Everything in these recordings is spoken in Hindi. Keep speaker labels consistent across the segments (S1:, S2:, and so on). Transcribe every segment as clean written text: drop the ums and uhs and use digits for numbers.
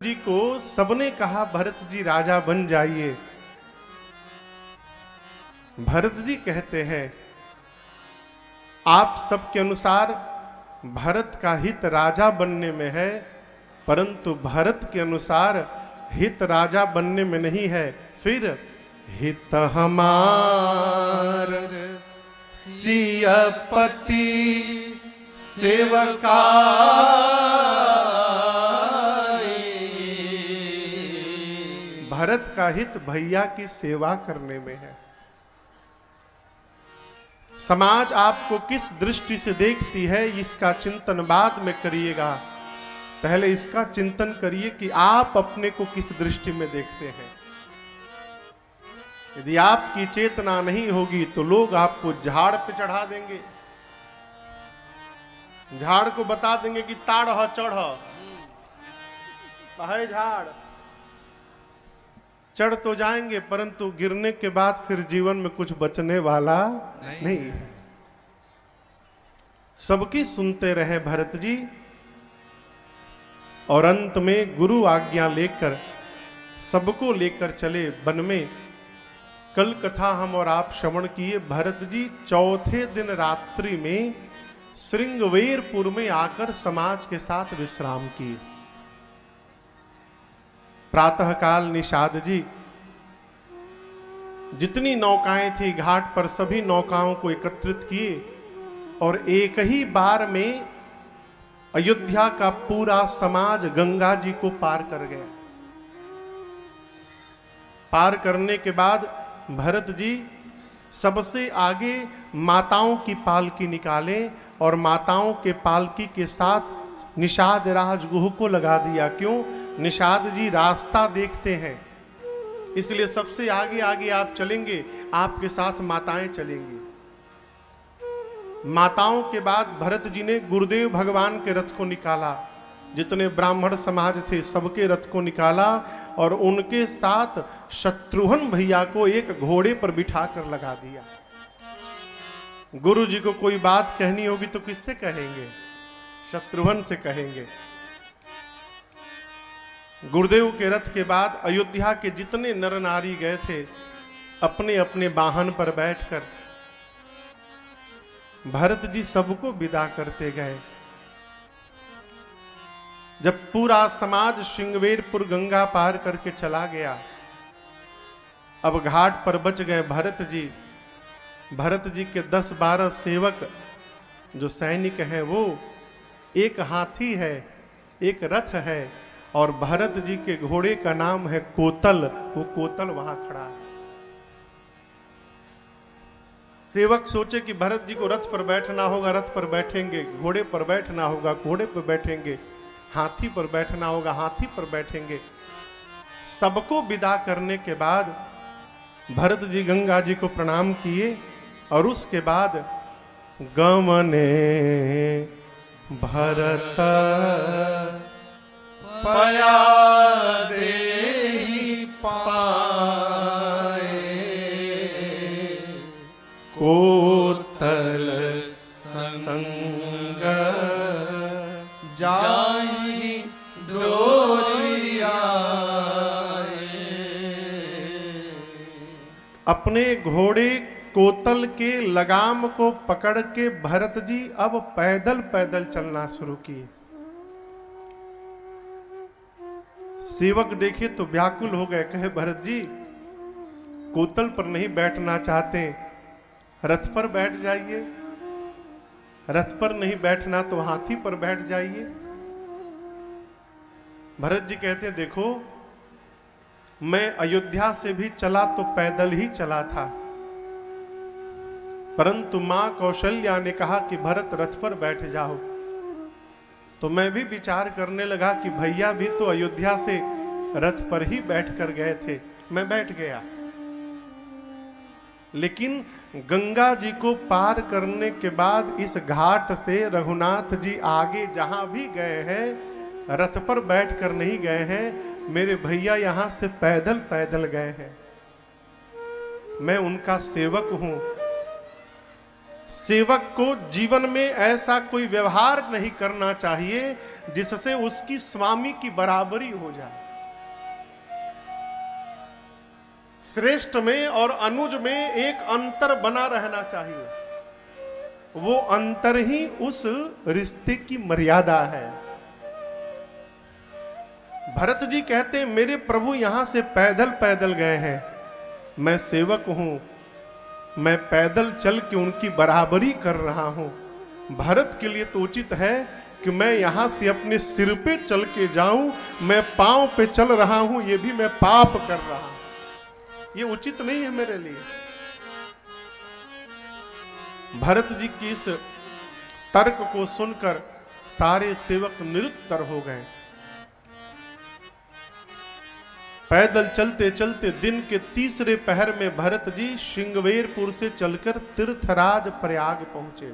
S1: जी को सबने कहा भरत जी राजा बन जाइए। भरत जी कहते हैं आप सबके अनुसार भरत का हित राजा बनने में है, परंतु भरत के अनुसार हित राजा बनने में नहीं है। फिर हित हमार सियपति सेवका भरत का हित भैया की सेवा करने में है। समाज आपको किस दृष्टि से देखती है इसका चिंतन बाद में करिएगा, पहले इसका चिंतन करिए कि आप अपने को किस दृष्टि में देखते हैं। यदि आपकी चेतना नहीं होगी तो लोग आपको झाड़ पे चढ़ा देंगे, झाड़ को बता देंगे कि ताड़ चढ़ है, झाड़ चढ़ तो जाएंगे परंतु गिरने के बाद फिर जीवन में कुछ बचने वाला नहीं है। सबकी सुनते रहे भरत जी और अंत में गुरु आज्ञा लेकर सबको लेकर चले वन में। कल कथा हम और आप श्रवण किए, भरत जी चौथे दिन रात्रि में श्रृंगवेरपुर में आकर समाज के साथ विश्राम किए। प्रातःकाल निषाद जी जितनी नौकाएं थी घाट पर सभी नौकाओं को एकत्रित किए और एक ही बार में अयोध्या का पूरा समाज गंगा जी को पार कर गया। पार करने के बाद भरत जी सबसे आगे माताओं की पालकी निकाले और माताओं के पालकी के साथ निषाद राजगुह को लगा दिया। क्यों? निषाद जी रास्ता देखते हैं, इसलिए सबसे आगे आगे आप चलेंगे, आपके साथ माताएं चलेंगी। माताओं के बाद भरत जी ने गुरुदेव भगवान के रथ को निकाला, जितने ब्राह्मण समाज थे सबके रथ को निकाला और उनके साथ शत्रुघ्न भैया को एक घोड़े पर बिठा कर लगा दिया। गुरु जी को कोई बात कहनी होगी तो किससे कहेंगे? शत्रुघ्न से कहेंगे। गुरुदेव के रथ के बाद अयोध्या के जितने नर नारी गए थे अपने अपने वाहन पर बैठकर भरत जी सबको विदा करते गए। जब पूरा समाज श्रृंगवेरपुर गंगा पार करके चला गया, अब घाट पर बच गए भरत जी। भरत जी के 10-12 सेवक जो सैनिक हैं, वो एक हाथी है, एक रथ है और भरत जी के घोड़े का नाम है कोतल। वो कोतल वहां खड़ा है। सेवक सोचे कि भरत जी को रथ पर बैठना होगा, रथ पर बैठेंगे, घोड़े पर बैठना होगा, घोड़े पर बैठेंगे, हाथी पर बैठना होगा, हाथी पर बैठेंगे। सबको विदा करने के बाद भरत जी गंगा जी को प्रणाम किए और उसके बाद गमने भरत पया देहि पाए कोतल संग जाहि डोरिया। अपने घोड़े कोतल के लगाम को पकड़ के भरत जी अब पैदल पैदल चलना शुरू किए। सेवक देखे तो व्याकुल हो गए, कहे भरत जी कोतल पर नहीं बैठना चाहते, रथ पर बैठ जाइए। रथ पर नहीं बैठना तो हाथी पर बैठ जाइए। भरत जी कहते हैं देखो, मैं अयोध्या से भी चला तो पैदल ही चला था, परंतु मां कौशल्या ने कहा कि भरत रथ पर बैठ जाओ, तो मैं भी विचार करने लगा कि भैया भी तो अयोध्या से रथ पर ही बैठ कर गए थे, मैं बैठ गया। लेकिन गंगा जी को पार करने के बाद इस घाट से रघुनाथ जी आगे जहां भी गए हैं रथ पर बैठ कर नहीं गए हैं, मेरे भैया यहां से पैदल पैदल गए हैं। मैं उनका सेवक हूं। सेवक को जीवन में ऐसा कोई व्यवहार नहीं करना चाहिए जिससे उसकी स्वामी की बराबरी हो जाए। श्रेष्ठ में और अनुज में एक अंतर बना रहना चाहिए, वो अंतर ही उस रिश्ते की मर्यादा है। भरत जी कहते मेरे प्रभु यहां से पैदल पैदल गए हैं, मैं सेवक हूं, मैं पैदल चल के उनकी बराबरी कर रहा हूं। भरत के लिए तो उचित है कि मैं यहां से अपने सिर पे चल के जाऊं, मैं पांव पे चल रहा हूं, ये भी मैं पाप कर रहा हूं, ये उचित नहीं है मेरे लिए। भरत जी की इस तर्क को सुनकर सारे सेवक निरुत्तर हो गए। पैदल चलते चलते दिन के तीसरे पहर में भरत जी श्रृंगवेरपुर से चलकर तीर्थराज प्रयाग पहुंचे।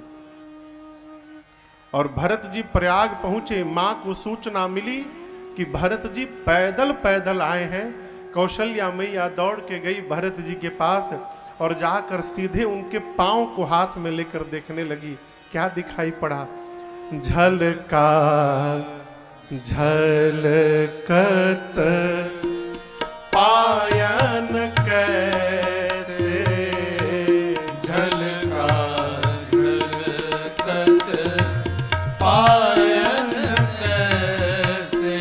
S1: और भरत जी प्रयाग पहुंचे, मां को सूचना मिली कि भरत जी पैदल पैदल आए हैं। कौशल्या मैया दौड़ के गई भरत जी के पास और जाकर सीधे उनके पांव को हाथ में लेकर देखने लगी। क्या दिखाई पड़ा? झलका झलकत पायन कैसे,
S2: झलका झलकत पायन कैसे,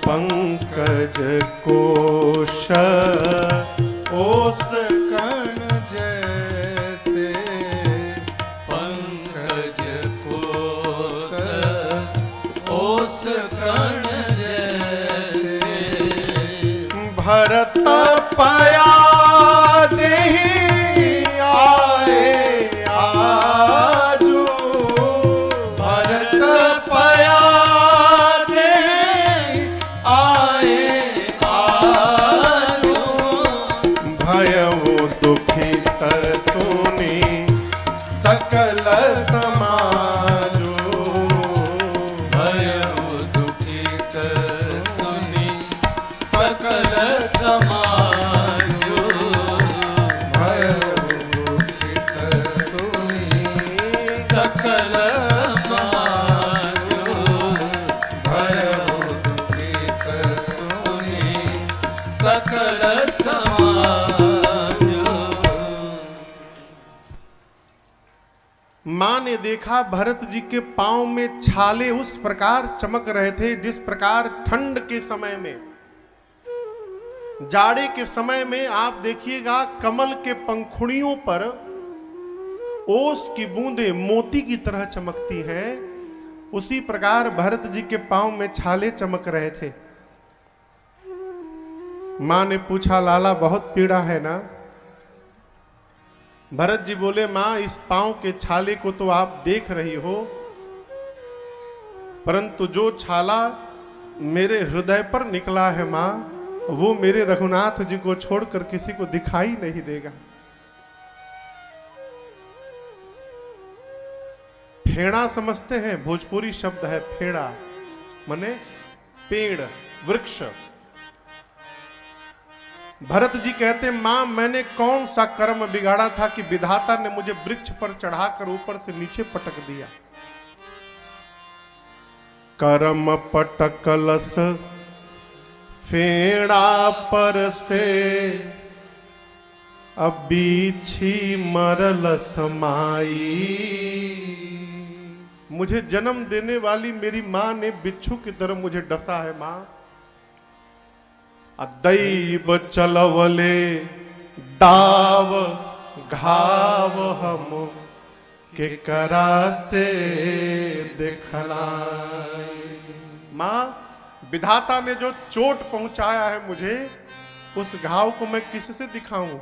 S1: पंकज कोश
S2: ओस कण जैसे, पंकज कोस ओस कण जैसे,
S1: भरत
S2: पया देहि आए आजू, भरत पया देहि आए आजू,
S1: भयउ दुखी तरसुनी
S2: सकल समाजो, भयउ दुखी तरसुनी सकल समाजो, भयउ दुखी तरसुनी सकल समाजो, भयउ दुखी तरसुनी सकल समाजो।
S1: मां ने देखा भरत जी के पांव में छाले उस प्रकार चमक रहे थे जिस प्रकार ठंड के समय में, जाड़े के समय में आप देखिएगा कमल के पंखुड़ियों पर ओस की बूंदें मोती की तरह चमकती हैं, उसी प्रकार भरत जी के पांव में छाले चमक रहे थे। मां ने पूछा लाला बहुत पीड़ा है ना? भरत जी बोले मां इस पांव के छाले को तो आप देख रही हो, परंतु जो छाला मेरे हृदय पर निकला है मां, वो मेरे रघुनाथ जी को छोड़कर किसी को दिखाई नहीं देगा। फेड़ा समझते हैं? भोजपुरी शब्द है फेड़ा, माने पेड़, वृक्ष। भरत जी कहते मां मैंने कौन सा कर्म बिगाड़ा था कि विधाता ने मुझे वृक्ष पर चढ़ाकर ऊपर से नीचे पटक दिया। कर्म पटकलस फेड़ा पर से, अब बीछी मरलस माई। मुझे जन्म देने वाली मेरी मां ने बिच्छू की तरह मुझे डसा है मां। दैव चलवले दाव घाव हम के करा से दिखलाई। मां विधाता ने जो चोट पहुंचाया है मुझे, उस घाव को मैं किससे दिखाऊं?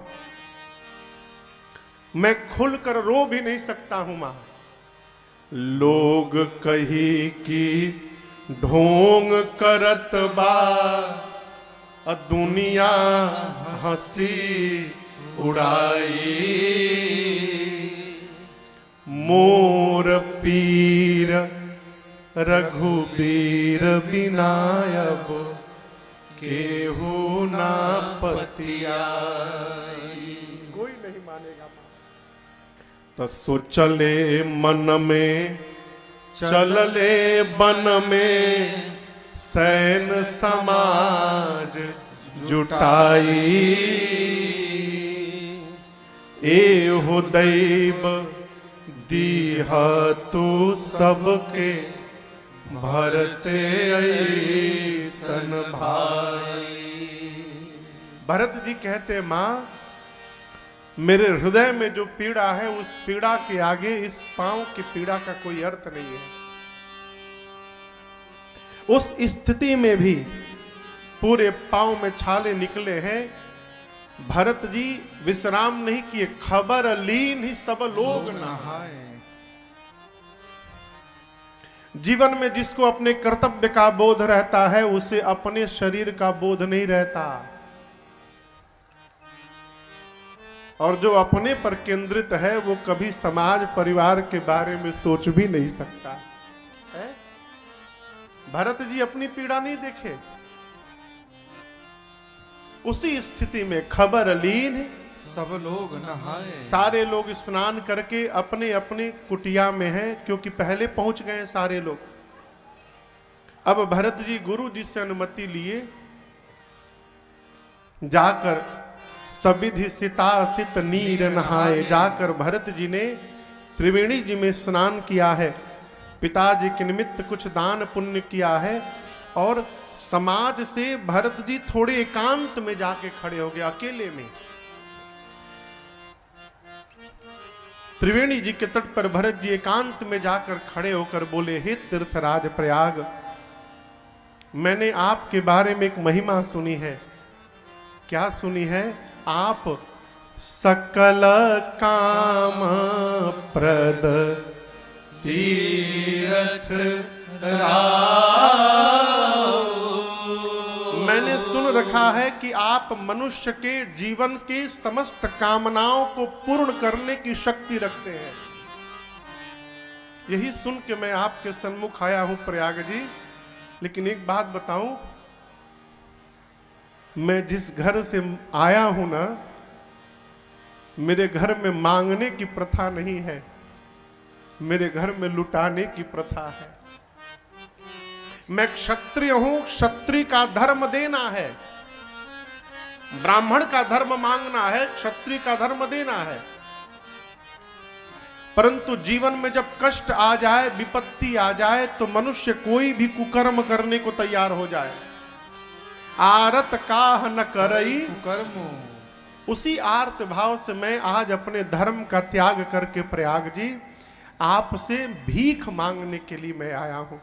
S1: मैं खुलकर रो भी नहीं सकता हूं मां। लोग कही कि ढोंग करत बा, दुनिया हंसी उड़ाई। मोर पीर रघुबीर बिनायब, केहू ना पतियाई। कोई नहीं मानेगा। तो सो चले मन में चलले बन में सैन समाज जुटाई एहो दैव दीह तू सबके भरते ऐसन भाई। भरत जी कहते मां मेरे हृदय में जो पीड़ा है उस पीड़ा के आगे इस पांव की पीड़ा का कोई अर्थ नहीं है। उस स्थिति में भी पूरे पांव में छाले निकले हैं। भरत जी विश्राम नहीं किए, खबर लीन ही सब लोग नहाए। जीवन में जिसको अपने कर्तव्य का बोध रहता है उसे अपने शरीर का बोध नहीं रहता, और जो अपने पर केंद्रित है वो कभी समाज परिवार के बारे में सोच भी नहीं सकता है। भरत जी अपनी पीड़ा नहीं देखे। उसी स्थिति में खबर लीन
S2: सब लोग नहाए।
S1: सारे लोग स्नान करके अपने अपने कुटिया में हैं, क्योंकि पहले पहुंच गए सारे लोग। अब भरत जी गुरु जी से अनुमति लिए जाकर सविधि सिता सित नीर नहाए। जाकर भरत जी ने त्रिवेणी जी में स्नान किया है, पिताजी के निमित्त कुछ दान पुण्य किया है, और समाज से भरत जी थोड़े एकांत में जाके खड़े हो गए, अकेले में। त्रिवेणी जी के तट पर भरत जी एकांत में जाकर खड़े होकर बोले, हे तीर्थराज प्रयाग, मैंने आपके बारे में एक महिमा सुनी है। क्या सुनी है? आप सकल काम प्रद तीर्थ मैंने सुन रखा है कि आप मनुष्य के जीवन के समस्त कामनाओं को पूर्ण करने की शक्ति रखते हैं। यही सुन के मैं आपके सन्मुख आया हूं प्रयाग जी। लेकिन एक बात बताऊं, मैं जिस घर से आया हूं ना, मेरे घर में मांगने की प्रथा नहीं है, मेरे घर में लुटाने की प्रथा है। मैं क्षत्रिय हूं, क्षत्रिय का धर्म देना है, ब्राह्मण का धर्म मांगना है, क्षत्रिय का धर्म देना है। परंतु जीवन में जब कष्ट आ जाए, विपत्ति आ जाए, तो मनुष्य कोई भी कुकर्म करने को तैयार हो जाए। आरत काह न करई
S2: कुकर्मो।
S1: उसी आर्त भाव से मैं आज अपने धर्म का त्याग करके प्रयाग जी आपसे भीख मांगने के लिए मैं आया हूं।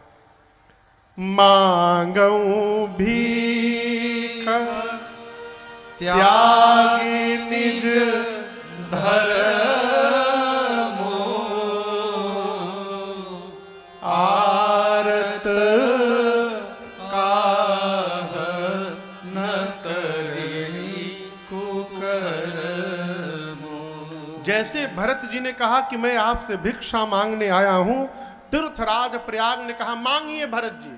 S1: मांगू भीख त्यागी निज धर्मो, आरत
S2: काह न करई कुकर्मो।
S1: जैसे भरत जी ने कहा कि मैं आपसे भिक्षा मांगने आया हूं, तीर्थराज प्रयाग ने कहा मांगिए भरत जी।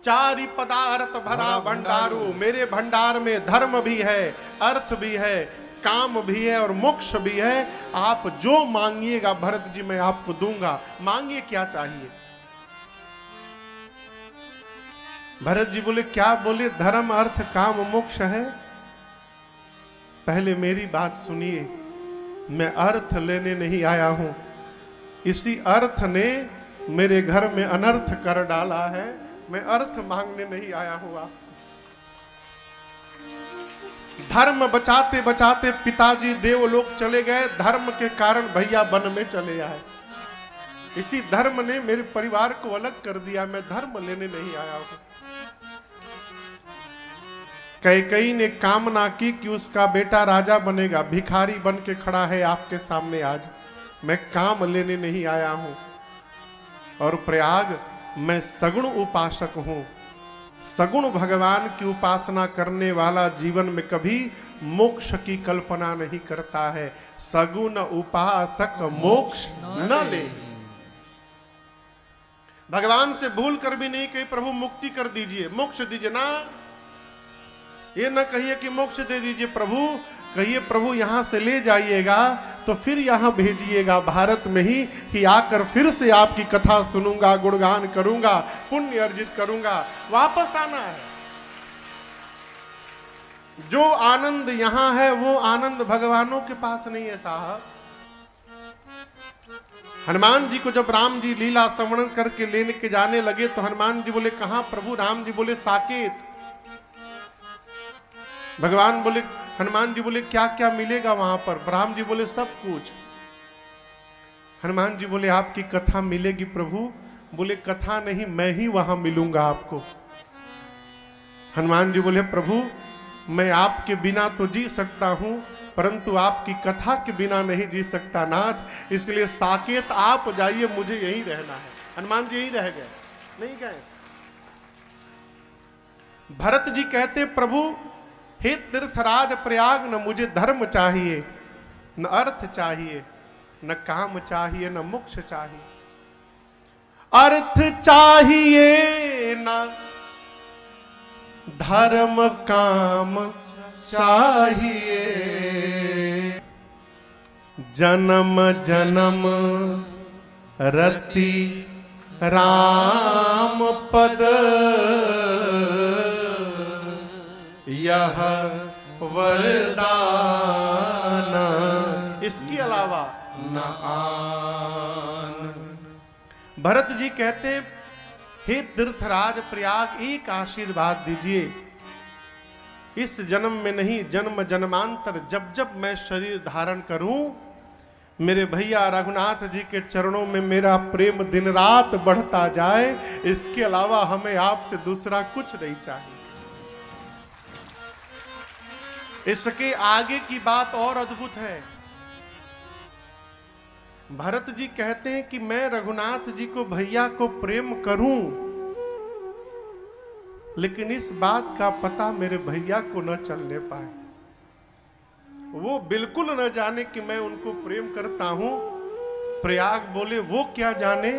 S1: चारि पदार्थ भरा भंडारू, मेरे भंडार में धर्म भी है, अर्थ भी है, काम भी है और मोक्ष भी है। आप जो मांगिएगा भरत जी मैं आपको दूंगा। मांगिए, क्या चाहिए? भरत जी बोले, क्या बोले? धर्म अर्थ काम मोक्ष है। पहले मेरी बात सुनिए, मैं अर्थ लेने नहीं आया हूं, इसी अर्थ ने मेरे घर में अनर्थ कर डाला है। मैं अर्थ मांगने नहीं आया हूं आपसे। धर्म बचाते बचाते पिताजी देवलोक चले गए, धर्म के कारण भैया वन में चले आए। इसी धर्म ने मेरे परिवार को अलग कर दिया। मैं धर्म लेने नहीं आया हूं। कैकेयी ने कामना की कि उसका बेटा राजा बनेगा, भिखारी बन के खड़ा है आपके सामने आज। मैं काम लेने नहीं आया हूं। और प्रयाग, मैं सगुण उपासक हूं। सगुण भगवान की उपासना करने वाला जीवन में कभी मोक्ष की कल्पना नहीं करता है। सगुण उपासक मोक्ष न ले। भगवान से भूल कर भी नहीं कही प्रभु मुक्ति कर दीजिए, मोक्ष दीजिए ना। ये न कहिए कि मोक्ष दे दीजिए प्रभु, कहिए प्रभु यहां से ले जाइएगा तो तो फिर यहाँ भेजिएगा भारत में ही, कि आकर फिर से आपकी कथा सुनूंगा, गुणगान करूंगा, पुण्य अर्जित करूंगा। वापस आना है। जो आनंद यहां है वो आनंद भगवानों के पास नहीं है साहब। हनुमान जी को जब राम जी लीला श्रवण करके लेने के जाने लगे तो हनुमान जी बोले कहां प्रभु? राम जी बोले साकेत। भगवान बोले, हनुमान जी बोले क्या क्या मिलेगा वहां पर? राम जी बोले सब कुछ। हनुमान जी बोले आपकी कथा मिलेगी प्रभु? बोले कथा नहीं, मैं ही वहां मिलूंगा आपको। हनुमान जी बोले प्रभु मैं आपके बिना तो जी सकता हूं, परंतु आपकी कथा के बिना नहीं जी सकता नाथ, इसलिए साकेत आप जाइए, मुझे यहीं रहना है। हनुमान जी यहीं रह गए, नहीं गए। भरत जी कहते प्रभु हे तीर्थराज प्रयाग, न मुझे धर्म चाहिए, न अर्थ चाहिए, न काम चाहिए, न मोक्ष चाहिए। अर्थ चाहिए न धर्म काम चाहिए, जन्म जन्म रति राम पद, यह वरदान, इसके अलावा न आन। भरत जी कहते हे तीर्थराज प्रयाग एक आशीर्वाद दीजिए, इस जन्म में नहीं जन्म जन्मांतर जब जब मैं शरीर धारण करूं, मेरे भैया रघुनाथ जी के चरणों में मेरा प्रेम दिन रात बढ़ता जाए, इसके अलावा हमें आपसे दूसरा कुछ नहीं चाहिए। इसके आगे की बात और अद्भुत है। भरत जी कहते हैं कि मैं रघुनाथ जी को भैया को प्रेम करूं, लेकिन इस बात का पता मेरे भैया को न चलने पाए, वो बिल्कुल न जाने कि मैं उनको प्रेम करता हूं। प्रयाग बोले वो क्या जाने?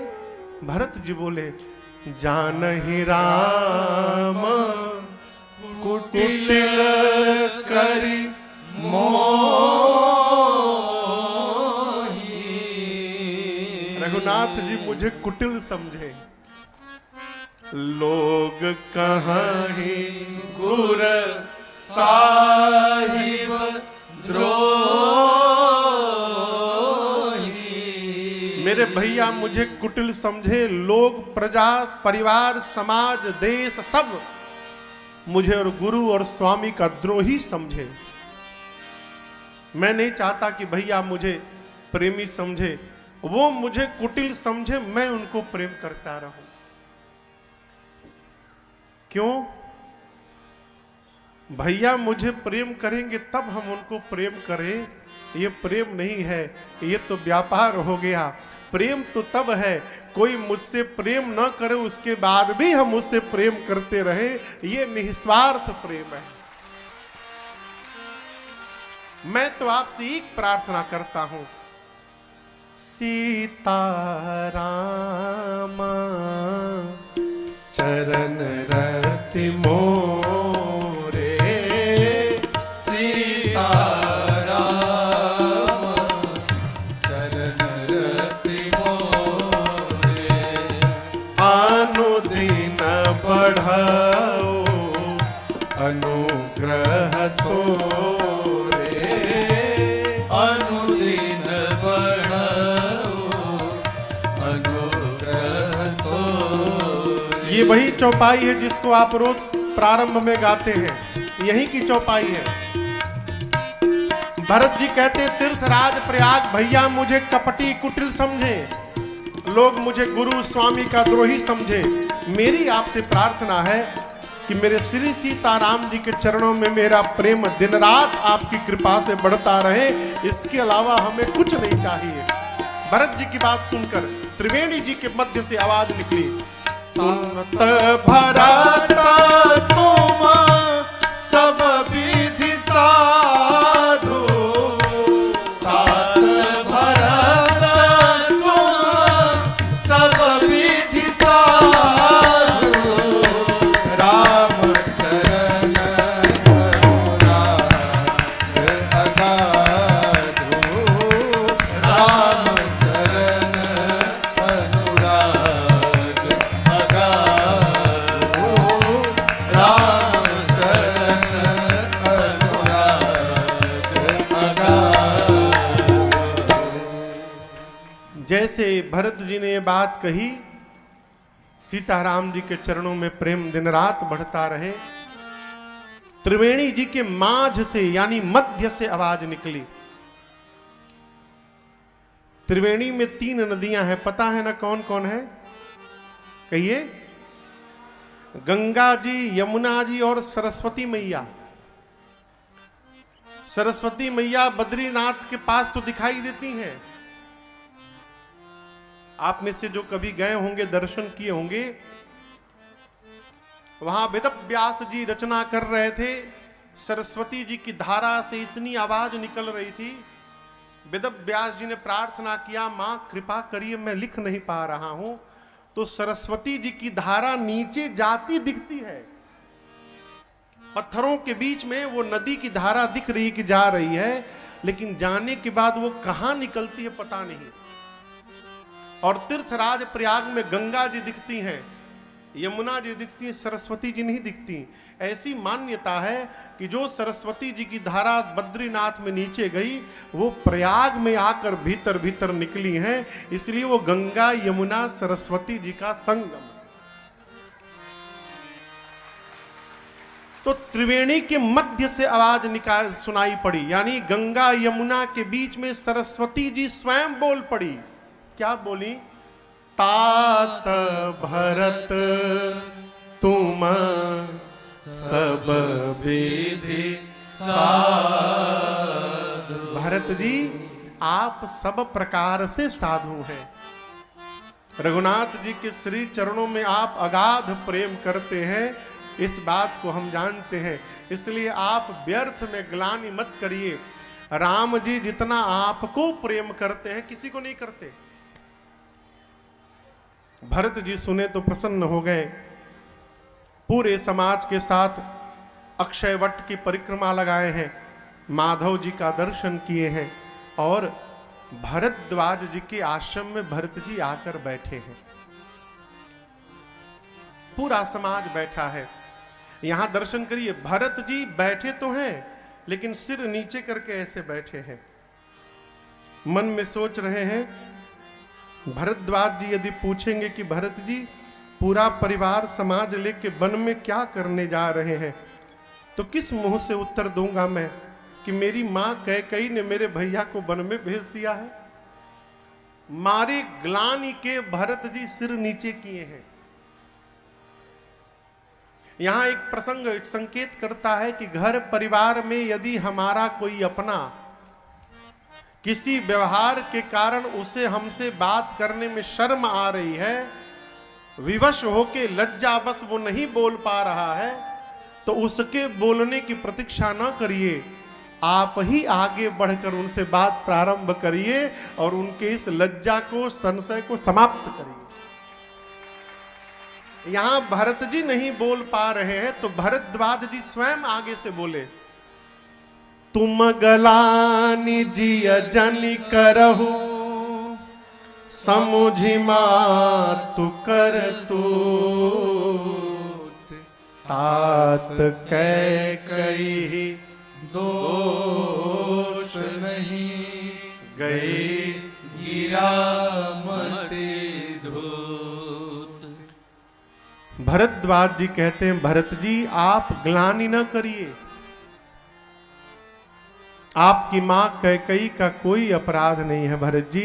S1: भरत जी बोले जानहि राम कुटिल करि मोहि। रघुनाथ जी मुझे कुटिल समझे, लोग कहीं गुर साहिब द्रोही। मेरे भैया मुझे कुटिल समझे, लोग प्रजा परिवार समाज देश सब मुझे और गुरु और स्वामी का द्रोही समझे। मैं नहीं चाहता कि भैया मुझे प्रेमी समझे, वो मुझे कुटिल समझे, मैं उनको प्रेम करता रहूं। क्यों? भैया मुझे प्रेम करेंगे तब हम उनको प्रेम करें, ये प्रेम नहीं है, ये तो व्यापार हो गया। प्रेम तो तब है कोई मुझसे प्रेम न करे उसके बाद भी हम उससे प्रेम करते रहे, ये निस्वार्थ प्रेम है। मैं तो आपसे एक प्रार्थना करता हूं, सीताराम चरण रति मोरे, बढ़ाओ अनुग्रह तोरे, अनुदिन बढ़ाओ अनुग्रह तोरे। ये वही चौपाई है जिसको आप रोज प्रारंभ में गाते हैं, यही की चौपाई है। भरत जी कहते तीर्थराज प्रयाग भैया मुझे कपटी कुटिल समझे, लोग मुझे गुरु स्वामी का द्रोही समझे। मेरी आपसे प्रार्थना है कि मेरे श्री सीताराम जी के चरणों में मेरा प्रेम दिन रात आपकी कृपा से बढ़ता रहे, इसके अलावा हमें कुछ नहीं चाहिए। भरत जी की बात सुनकर त्रिवेणी जी के मध्य से आवाज निकली, सुनत भरत तुम सब विधि साधु, जैसे भरत जी ने ये बात कही, सीताराम जी के चरणों में प्रेम दिन रात बढ़ता रहे। त्रिवेणी जी के माझ से यानी मध्य से आवाज निकली। त्रिवेणी में 3 नदियां हैं, पता है ना कौन कौन है? कहिए। गंगा जी, यमुना जी और सरस्वती मैया। सरस्वती मैया बद्रीनाथ के पास तो दिखाई देती हैं। आप में से जो कभी गए होंगे, दर्शन किए होंगे, वहां वेद व्यास जी रचना कर रहे थे। सरस्वती जी की धारा से इतनी आवाज निकल रही थी, वेद व्यास जी ने प्रार्थना किया, मां कृपा करिए मैं लिख नहीं पा रहा हूं। तो सरस्वती जी की धारा नीचे जाती दिखती है, पत्थरों के बीच में वो नदी की धारा दिख रही कि जा रही है, लेकिन जाने के बाद वो कहां निकलती है पता नहीं। और तीर्थराज प्रयाग में गंगा जी दिखती हैं, यमुना जी दिखती हैं, सरस्वती जी नहीं दिखती। ऐसी मान्यता है कि जो सरस्वती जी की धारा बद्रीनाथ में नीचे गई, वो प्रयाग में आकर भीतर भीतर निकली हैं, इसलिए वो गंगा यमुना सरस्वती जी का संगम। तो त्रिवेणी के मध्य से आवाज निकाल सुनाई पड़ी, यानी गंगा यमुना के बीच में सरस्वती जी स्वयं बोल पड़ी। क्या बोली? तात भरत तुम सब विधि साधु। भरत जी आप सब प्रकार से साधु हैं। रघुनाथ जी के श्री चरणों में आप अगाध प्रेम करते हैं, इस बात को हम जानते हैं। इसलिए आप व्यर्थ में ग्लानि मत करिए। राम जी जितना आपको प्रेम करते हैं किसी को नहीं करते। भरत जी सुने तो प्रसन्न हो गए। पूरे समाज के साथ अक्षय वट की परिक्रमा लगाए हैं, माधव जी का दर्शन किए हैं और भरद्वाज जी के आश्रम में भरत जी आकर बैठे हैं। पूरा समाज बैठा है, यहां दर्शन करिए। भरत जी बैठे तो हैं लेकिन सिर नीचे करके ऐसे बैठे हैं, मन में सोच रहे हैं। भरद्वाज जी यदि पूछेंगे कि भरत जी पूरा परिवार समाज लेके वन में क्या करने जा रहे हैं, तो किस मुंह से उत्तर दूंगा मैं कि मेरी मां कैकेयी ने मेरे भैया को वन में भेज दिया है। मारे ग्लानि के भरत जी सिर नीचे किए हैं। यहां एक प्रसंग एक संकेत करता है कि घर परिवार में यदि हमारा कोई अपना किसी व्यवहार के कारण उसे हमसे बात करने में शर्म आ रही है, विवश होके लज्जावश वो नहीं बोल पा रहा है, तो उसके बोलने की प्रतीक्षा न करिए, आप ही आगे बढ़कर उनसे बात प्रारंभ करिए और उनके इस लज्जा को, संशय को समाप्त करिए। यहां भरत जी नहीं बोल पा रहे हैं तो भरद्वाज जी स्वयं आगे से बोले, तुम गलानि जिय जनि करहु, समुझि मातु करतूत, तात कैकेयी
S2: दोष नहीं,
S1: गई
S2: गिरा मति धूत।
S1: भरद्वाज जी कहते हैं, भरत जी आप ग्लानि न करिए, आपकी मां कैकेयी का कोई अपराध नहीं है। भरत जी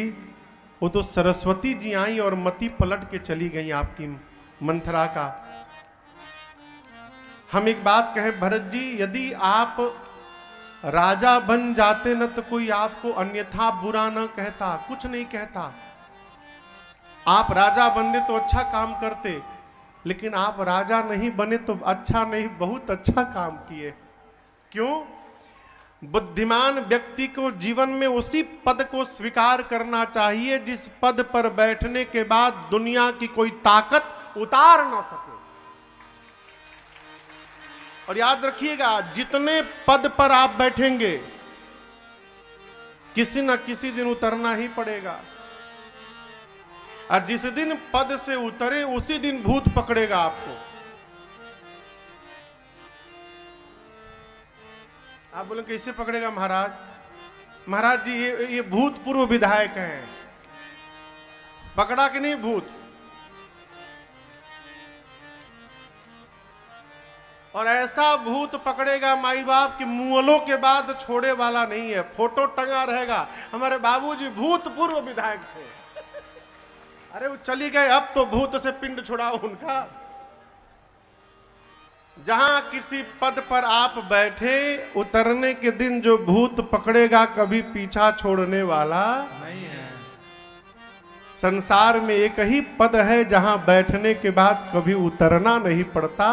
S1: वो तो सरस्वती जी आई और मति पलट के चली गई आपकी मंथरा का। हम एक बात कहें भरत जी, यदि आप राजा बन जाते न तो कोई आपको अन्यथा बुरा न कहता, कुछ नहीं कहता। आप राजा बनते तो अच्छा काम करते, लेकिन आप राजा नहीं बने तो अच्छा नहीं, बहुत अच्छा काम किए। क्यों? बुद्धिमान व्यक्ति को जीवन में उसी पद को स्वीकार करना चाहिए जिस पद पर बैठने के बाद दुनिया की कोई ताकत उतार ना सके। और याद रखिएगा, जितने पद पर आप बैठेंगे किसी न किसी दिन उतरना ही पड़ेगा, और जिस दिन पद से उतरे उसी दिन भूत पकड़ेगा आपको। आप बोले कैसे पकड़ेगा महाराज? महाराज जी ये भूतपूर्व विधायक हैं, पकड़ा कि नहीं भूत? और ऐसा भूत पकड़ेगा माई बाप कि मुअलों के बाद छोड़े वाला नहीं है, फोटो टंगा रहेगा। हमारे बाबूजी भूतपूर्व विधायक थे, अरे वो चली गए, अब तो भूत से पिंड छुड़ाओ उनका। जहां किसी पद पर आप बैठे, उतरने के दिन जो भूत पकड़ेगा कभी पीछा छोड़ने वाला
S2: नहीं है।
S1: संसार में एक ही पद है जहां बैठने के बाद कभी उतरना नहीं पड़ता,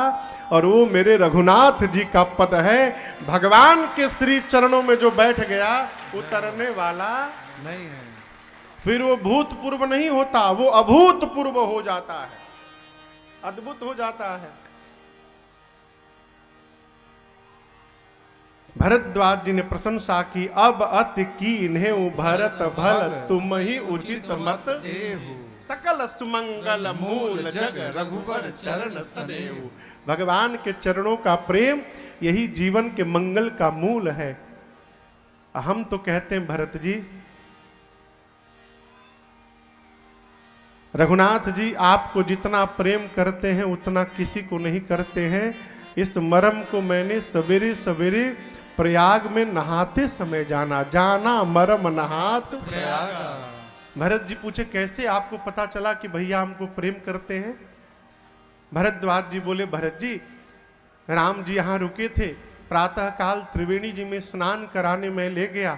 S1: और वो मेरे रघुनाथ जी का पद है। भगवान के श्री चरणों में जो बैठ गया, उतरने वाला
S2: नहीं है।
S1: फिर वो भूतपूर्व नहीं होता, वो अभूतपूर्व हो जाता है, अद्भुत हो जाता है। भरद्वाज जी ने प्रशंसा की, अब अति कीन्हेउ भरत भल, तुम ही उचित मत
S2: देहु।
S1: सकल सुमंगल मूल जग रघुबर चरण सनेहु। भगवान के चरणों का प्रेम यही जीवन के मंगल का मूल है। हम तो कहते हैं भरत जी, रघुनाथ जी आपको जितना प्रेम करते हैं उतना किसी को नहीं करते हैं। इस मर्म को मैंने सवेरे सवेरे प्रयाग में नहाते समय जाना मर्म नहात
S2: प्रयाग।
S1: भरत जी पूछे कैसे आपको पता चला कि भैया हमको प्रेम करते हैं? भरद्वाज जी बोले, भरत जी, राम जी यहाँ रुके थे, प्रातः काल त्रिवेणी जी में स्नान कराने में ले गया।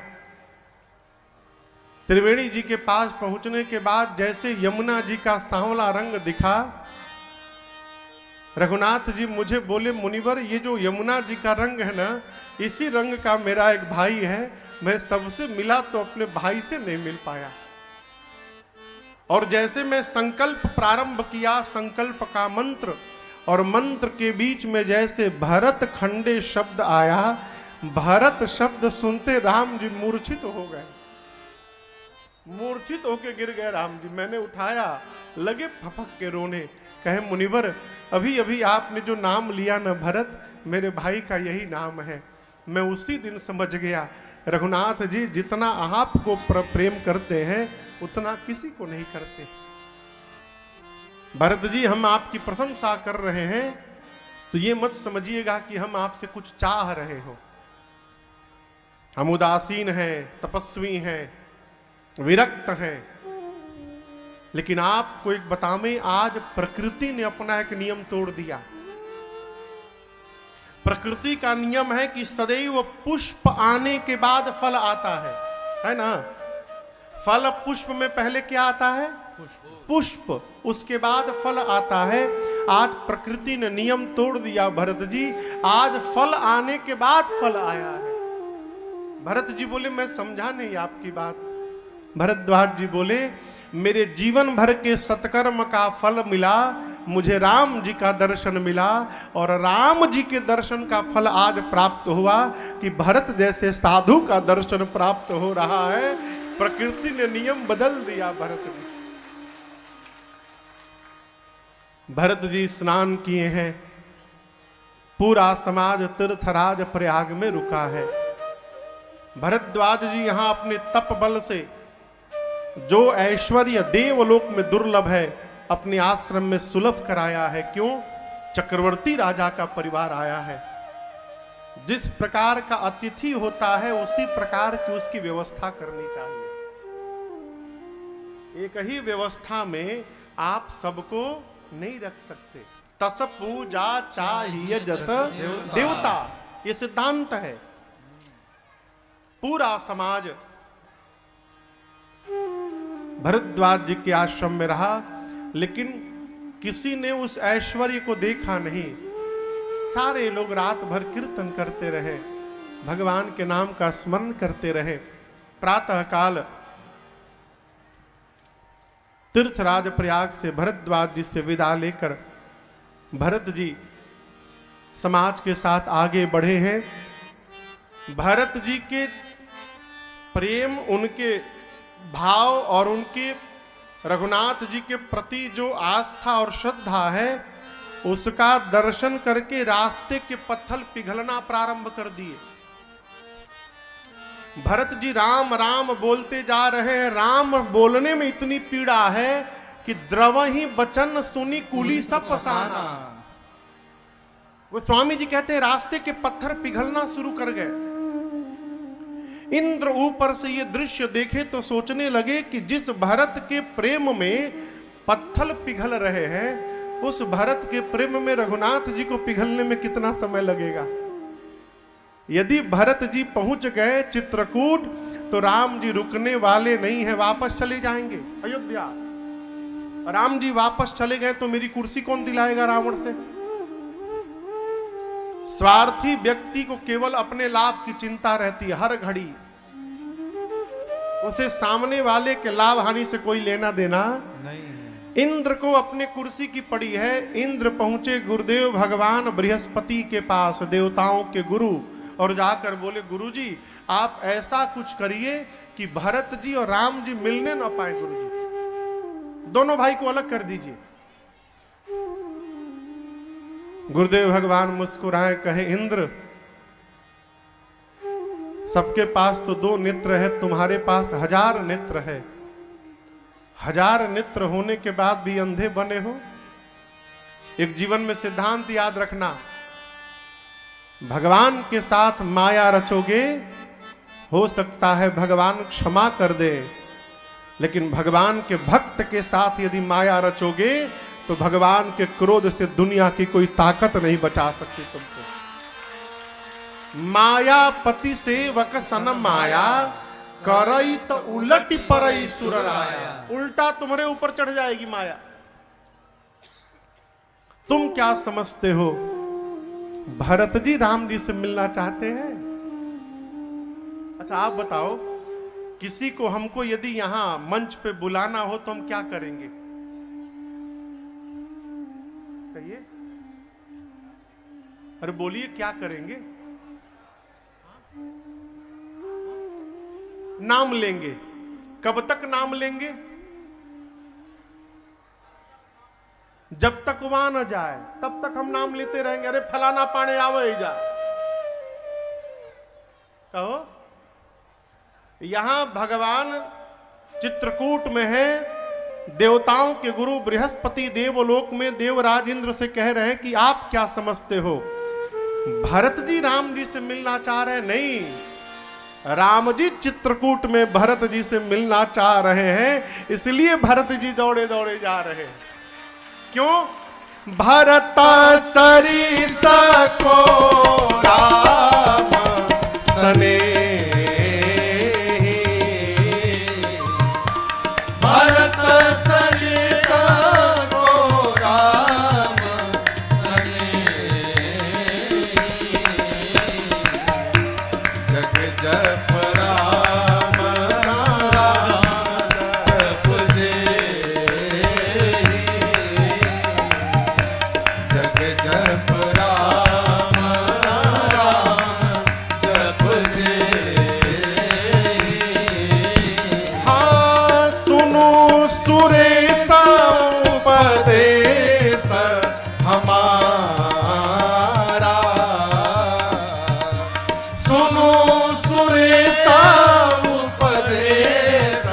S1: त्रिवेणी जी के पास पहुंचने के बाद जैसे यमुना जी का सांवला रंग दिखा, रघुनाथ जी मुझे बोले, मुनिवर ये जो यमुना जी का रंग है ना, इसी रंग का मेरा एक भाई है, मैं सबसे मिला तो अपने भाई से नहीं मिल पाया। और जैसे मैं संकल्प प्रारंभ किया, संकल्प का मंत्र, और मंत्र के बीच में जैसे भरत खंडे शब्द आया, भरत शब्द सुनते राम जी मूर्छित हो गए, मूर्छित होके गिर गए राम जी। मैंने उठाया, लगे फपक के रोने, कहे मुनिवर अभी अभी आपने जो नाम लिया ना भरत, मेरे भाई का यही नाम है। मैं उसी दिन समझ गया रघुनाथ जी जितना आपको प्रेम करते हैं उतना किसी को नहीं करते। भरत जी हम आपकी प्रशंसा कर रहे हैं तो ये मत समझिएगा कि हम आपसे कुछ चाह रहे हो। हम उदासीन हैं, तपस्वी हैं, विरक्त हैं, लेकिन आपको एक बतावें, आज प्रकृति ने अपना एक नियम तोड़ दिया। प्रकृति का नियम है कि सदैव पुष्प आने के बाद फल आता है ना? फल पुष्प में पहले क्या आता है? पुष्प, उसके बाद फल आता है। आज प्रकृति ने नियम तोड़ दिया भरत जी, आज फल आने के बाद फल आया है। भरत जी बोले, मैं समझा नहीं आपकी बात। भरद्वाज जी बोले, मेरे जीवन भर के सत्कर्म का फल मिला, मुझे राम जी का दर्शन मिला, और राम जी के दर्शन का फल आज प्राप्त हुआ कि भरत जैसे साधु का दर्शन प्राप्त हो रहा है। प्रकृति ने नियम बदल दिया भरत जी। भरत जी स्नान किए हैं, पूरा समाज तीर्थराज प्रयाग में रुका है। भरद्वाज जी यहां अपने तप बल से जो ऐश्वर्य देवलोक में दुर्लभ है, अपने आश्रम में सुलभ कराया है। क्यों? चक्रवर्ती राजा का परिवार आया है। जिस प्रकार का अतिथि होता है उसी प्रकार की उसकी व्यवस्था करनी चाहिए। एक ही व्यवस्था में आप सबको नहीं रख सकते। तस पूजा चाहिए जस देवता, ये सिद्धांत है। पूरा समाज भरद्वाज जी के आश्रम में रहा, लेकिन किसी ने उस ऐश्वर्य को देखा नहीं। सारे लोग रात भर कीर्तन करते रहे, भगवान के नाम का स्मरण करते रहे। प्रातः काल तीर्थराज प्रयाग से भरद्वाज जी से विदा लेकर भरत जी समाज के साथ आगे बढ़े हैं। भरत जी के प्रेम, उनके भाव और उनके रघुनाथ जी के प्रति जो आस्था और श्रद्धा है, उसका दर्शन करके रास्ते के पत्थर पिघलना प्रारंभ कर दिए। भरत जी राम राम बोलते जा रहे हैं। राम बोलने में इतनी पीड़ा है कि द्रवहि बचन सुनी कुली सब पसाना। वो स्वामी जी कहते हैं रास्ते के पत्थर पिघलना शुरू कर गए। इंद्र ऊपर से ये दृश्य देखे तो सोचने लगे कि जिस भरत के प्रेम में पत्थर पिघल रहे हैं, उस भरत के प्रेम में रघुनाथ जी को पिघलने में कितना समय लगेगा। यदि भरत जी पहुंच गए चित्रकूट तो राम जी रुकने वाले नहीं है, वापस चले जाएंगे अयोध्या। राम जी वापस चले गए तो मेरी कुर्सी कौन दिलाएगा रावण से। स्वार्थी व्यक्ति को केवल अपने लाभ की चिंता रहती है हर घड़ी, उसे सामने वाले के लाभ हानि से कोई लेना देना
S2: नहीं है।
S1: इंद्र को अपने कुर्सी की पड़ी है। इंद्र पहुंचे गुरुदेव भगवान बृहस्पति के पास, देवताओं के गुरु, और जाकर बोले गुरुजी आप ऐसा कुछ करिए कि भरत जी और राम जी मिलने ना पाए। गुरुजी दोनों भाई को अलग कर दीजिए। गुरुदेव भगवान मुस्कुराए, कहे इंद्र सबके पास तो 2 नेत्र है, तुम्हारे पास 1000 नेत्र है। 1000 नेत्र होने के बाद भी अंधे बने हो। एक जीवन में सिद्धांत याद रखना, भगवान के साथ माया रचोगे, हो सकता है भगवान क्षमा कर दे, लेकिन भगवान के भक्त के साथ यदि माया रचोगे तो भगवान के क्रोध से दुनिया की कोई ताकत नहीं बचा सकती तुमको। मायापति सेवक सन माया करई तो उलटी परई सुर राया। उल्टा तुम्हारे ऊपर चढ़ जाएगी माया। तुम क्या समझते हो भरत जी राम जी से मिलना चाहते हैं? अच्छा आप बताओ, किसी को हमको यदि यहां मंच पे बुलाना हो तो हम क्या करेंगे? कहिए, अरे बोलिए क्या करेंगे? नाम लेंगे। कब तक नाम लेंगे? जब तक वहां न जाए तब तक हम नाम लेते रहेंगे। अरे फलाना पाने आवे जा, कहो। यहां भगवान चित्रकूट में है, देवताओं के गुरु बृहस्पति देवलोक में देवराज इंद्र से कह रहे हैं कि आप क्या समझते हो, भरत जी राम जी से मिलना चाह रहे हैं? नहीं, राम जी चित्रकूट में भरत जी से मिलना चाह रहे हैं, इसलिए भरत जी दौड़े दौड़े जा रहे हैं। क्यों? भरत सरिस को राम सने, भरत सरिस को राम सने, जग जप राम राम जप जे, जग जप राम राम जप जे। हाँ सुनो सुरेश उपदेश हमारा, सुनो सुरेश उपदेश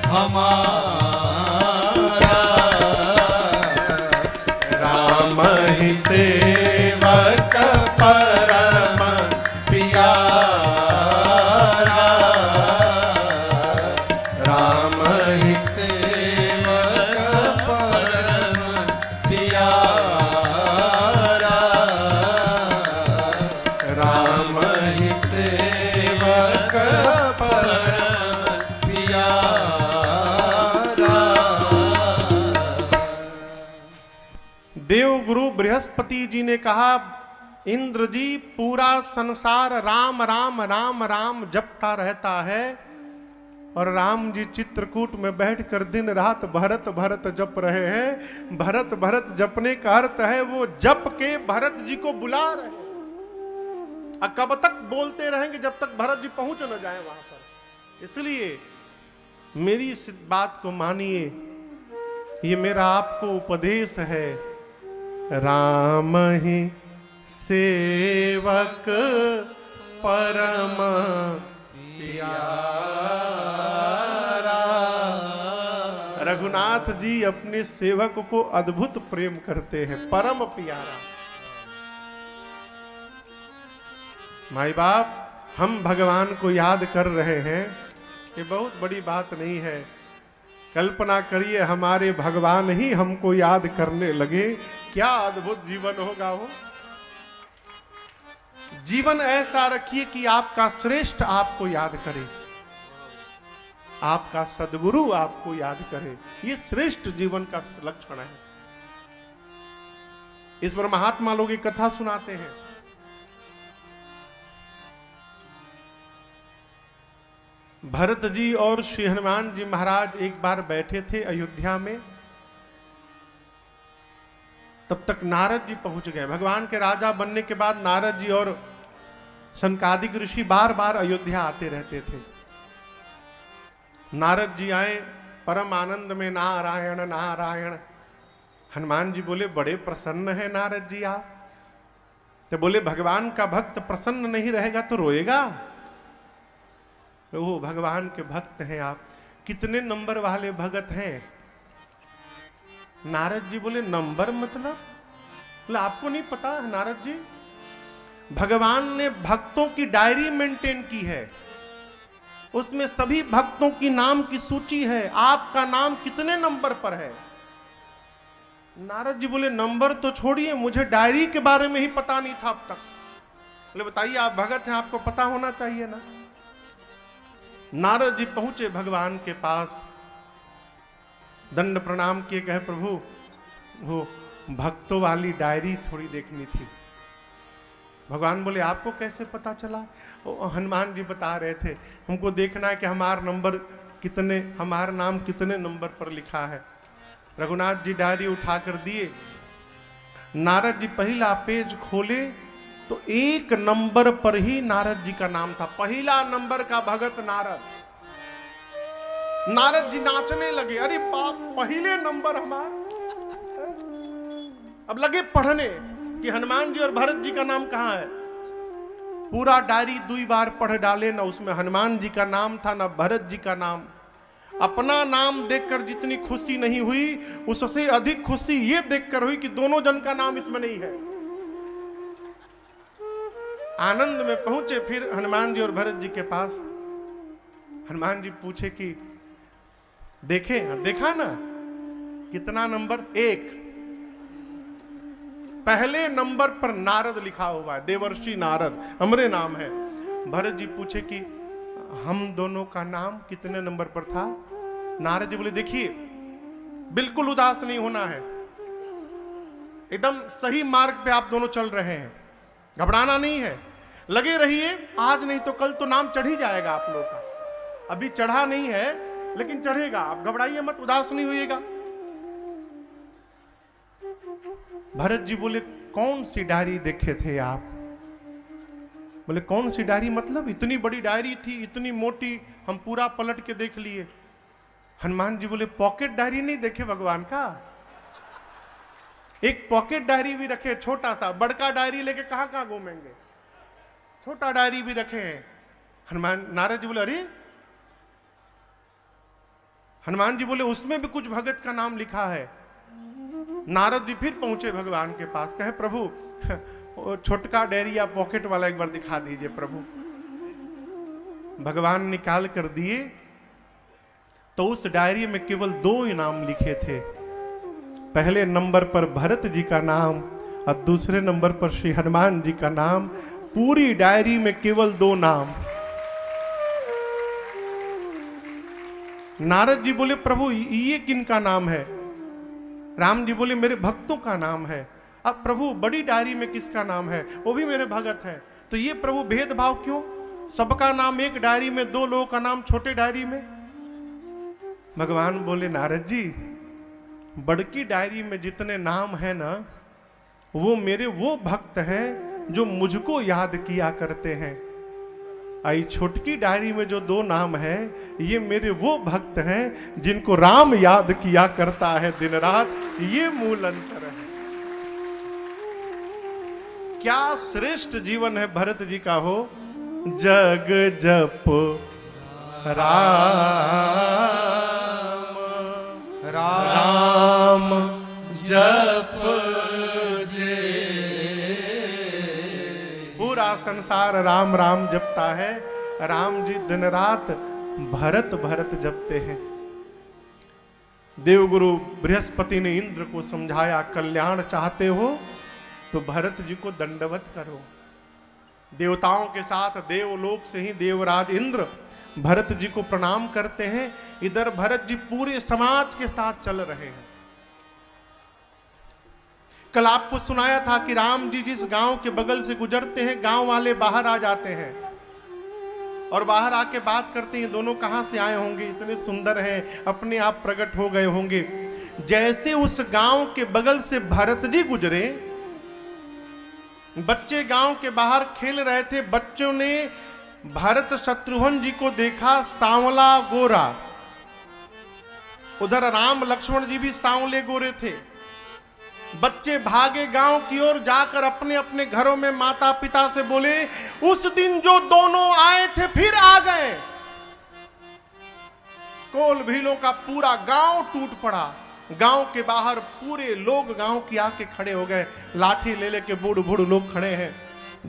S1: हमारा, राम ही सेवक परम प्यारा, राम ही सेवक परम प्यारा, राम ही सेवक परम प्यारा। देवगुरु बृहस्पति जी ने कहा, इंद्र जी पूरा संसार राम राम राम राम जपता रहता है और राम जी चित्रकूट में बैठकर दिन रात भरत भरत जप रहे हैं। भरत भरत जपने का अर्थ है वो जप के भरत जी को बुला रहे हैं। और कब तक बोलते रहेंगे? जब तक भरत जी पहुंच न जाए वहां पर। इसलिए मेरी इस बात को मानिए, ये मेरा आपको उपदेश है, राम ही सेवक परम प्यारा, रघुनाथ रघुनाथ जी अपने सेवक को अद्भुत प्रेम करते हैं, परम प्यारा। माई बाप, हम भगवान को याद कर रहे हैं, ये बहुत बड़ी बात नहीं है। कल्पना करिए हमारे भगवान ही हमको याद करने लगे, क्या अद्भुत जीवन होगा वो। जीवन ऐसा रखिए कि आपका श्रेष्ठ आपको याद करे, आपका सद्गुरु आपको याद करे, ये श्रेष्ठ जीवन का लक्षण है। इस पर महात्मा लोग एक कथा सुनाते हैं। भरत जी और श्री हनुमान जी महाराज एक बार बैठे थे अयोध्या में। तब तक नारद जी पहुंच गए। भगवान के राजा बनने के बाद नारद जी और सनकादिक ऋषि बार बार अयोध्या आते रहते थे। नारद जी आए परम आनंद में, नारायण नारायण। हनुमान जी बोले बड़े प्रसन्न है नारद जी आप। तो बोले भगवान का भक्त प्रसन्न नहीं रहेगा तो रोएगा। वो भगवान के भक्त हैं आप, कितने नंबर वाले भगत हैं? नारद जी बोले नंबर मतलब? बोले आपको नहीं पता है नारद जी, भगवान ने भक्तों की डायरी मेंटेन की है, उसमें सभी भक्तों की नाम की सूची है, आपका नाम कितने नंबर पर है? नारद जी बोले नंबर तो छोड़िए, मुझे डायरी के बारे में ही पता नहीं था अब तक। बोले बताइए आप भगत हैं, आपको पता होना चाहिए ना। नारद जी पहुंचे भगवान के पास, दंड प्रणाम किए, कहे प्रभु वो भक्तों वाली डायरी थोड़ी देखनी थी। भगवान बोले आपको कैसे पता चला? हनुमान जी बता रहे थे हमको देखना है कि हमारा नंबर कितने, हमारा नाम कितने नंबर पर लिखा है। रघुनाथ जी डायरी उठाकर दिए। नारद जी पहला पेज खोले तो एक नंबर पर ही नारद जी का नाम था, पहला नंबर का भगत नारद। नारद जी नाचने लगे, अरे बाप पहले नंबर हमारा। अब लगे पढ़ने कि हनुमान जी और भरत जी का नाम कहां है। पूरा डायरी 2 बार पढ़ डाले, ना उसमें हनुमान जी का नाम था ना भरत जी का नाम। अपना नाम देखकर जितनी खुशी नहीं हुई, उससे अधिक खुशी ये देखकर हुई कि दोनों जन का नाम इसमें नहीं है। आनंद में पहुंचे फिर हनुमान जी और भरत जी के पास। हनुमान जी पूछे कि देखे, देखा ना कितना नंबर? 1। पहले नंबर पर नारद लिखा हुआ है, देवर्षि नारद हमरे नाम है। भरत जी पूछे कि हम दोनों का नाम कितने नंबर पर था? नारद जी बोले देखिए बिल्कुल उदास नहीं होना है, एकदम सही मार्ग पे आप दोनों चल रहे हैं, घबराना नहीं है, लगे रहिए, आज नहीं तो कल तो नाम चढ़ ही जाएगा आप लोगों का। अभी चढ़ा नहीं है लेकिन चढ़ेगा, आप घबराइए मत, उदास नहीं होइएगा। भरत जी बोले कौन सी डायरी देखे थे आप? बोले कौन सी डायरी मतलब? इतनी बड़ी डायरी थी, इतनी मोटी, हम पूरा पलट के देख लिए। हनुमान जी बोले पॉकेट डायरी नहीं देखे भगवान का? एक पॉकेट डायरी भी रखे, छोटा सा, बड़का डायरी लेके कहां कहां घूमेंगे, छोटा डायरी भी रखे हैं। नारद जी बोले अरे, हनुमान जी बोले उसमें भी कुछ भगत का नाम लिखा है। नारद जी फिर पहुंचे भगवान के पास, कहे प्रभु छोटका डायरी या पॉकेट वाला एक बार दिखा दीजिए प्रभु। भगवान निकाल कर दिए तो उस डायरी में केवल 2 नाम लिखे थे। पहले नंबर पर भरत जी का नाम और दूसरे नंबर पर श्री हनुमान जी का नाम। पूरी डायरी में केवल 2 नाम। नारद जी बोले प्रभु ये किनका नाम है? राम जी बोले मेरे भक्तों का नाम है। अब प्रभु बड़ी डायरी में किसका नाम है? वो भी मेरे भगत हैं। तो ये प्रभु भेदभाव क्यों? सबका नाम एक डायरी में, 2 लोगों का नाम छोटे डायरी में। भगवान बोले नारद जी बड़की डायरी में जितने नाम है ना, वो मेरे वो भक्त हैं जो मुझको याद किया करते हैं। आई छोटकी डायरी में जो 2 नाम है, ये मेरे वो भक्त हैं जिनको राम याद किया करता है दिन रात। ये मूल अंतर है। क्या श्रेष्ठ जीवन है भरत जी का हो। जग जप राम
S2: राम जप जे।
S1: पूरा संसार राम राम जपता है। राम जी दिन रात भरत भरत जपते हैं। देवगुरु बृहस्पति ने इंद्र को समझाया, कल्याण चाहते हो तो भरत जी को दंडवत करो। देवताओं के साथ देवलोक से ही देवराज इंद्र भरत जी को प्रणाम करते हैं। इधर भरत जी पूरे समाज के साथ चल रहे हैं। कल आपको सुनाया था कि राम जी जिस गांव के बगल से गुजरते हैं, गांव वाले बाहर आ जाते हैं और बाहर आके बात करते हैं, दोनों कहां से आए होंगे, इतने सुंदर हैं, अपने आप प्रकट हो गए होंगे। जैसे उस गांव के बगल से भरत जी गुजरे, बच्चे गांव के बाहर खेल रहे थे, बच्चों ने भरत शत्रुघ्न जी को देखा, सांवला गोरा। उधर राम लक्ष्मण जी भी सांवले गोरे थे। बच्चे भागे गांव की ओर, जाकर अपने अपने घरों में माता पिता से बोले, उस दिन जो दोनों आए थे फिर आ गए। कोल भीलों का पूरा गांव टूट पड़ा। गांव के बाहर पूरे लोग गांव की आके खड़े हो गए। लाठी ले लेके बूढ़ बूढ़ लोग खड़े हैं,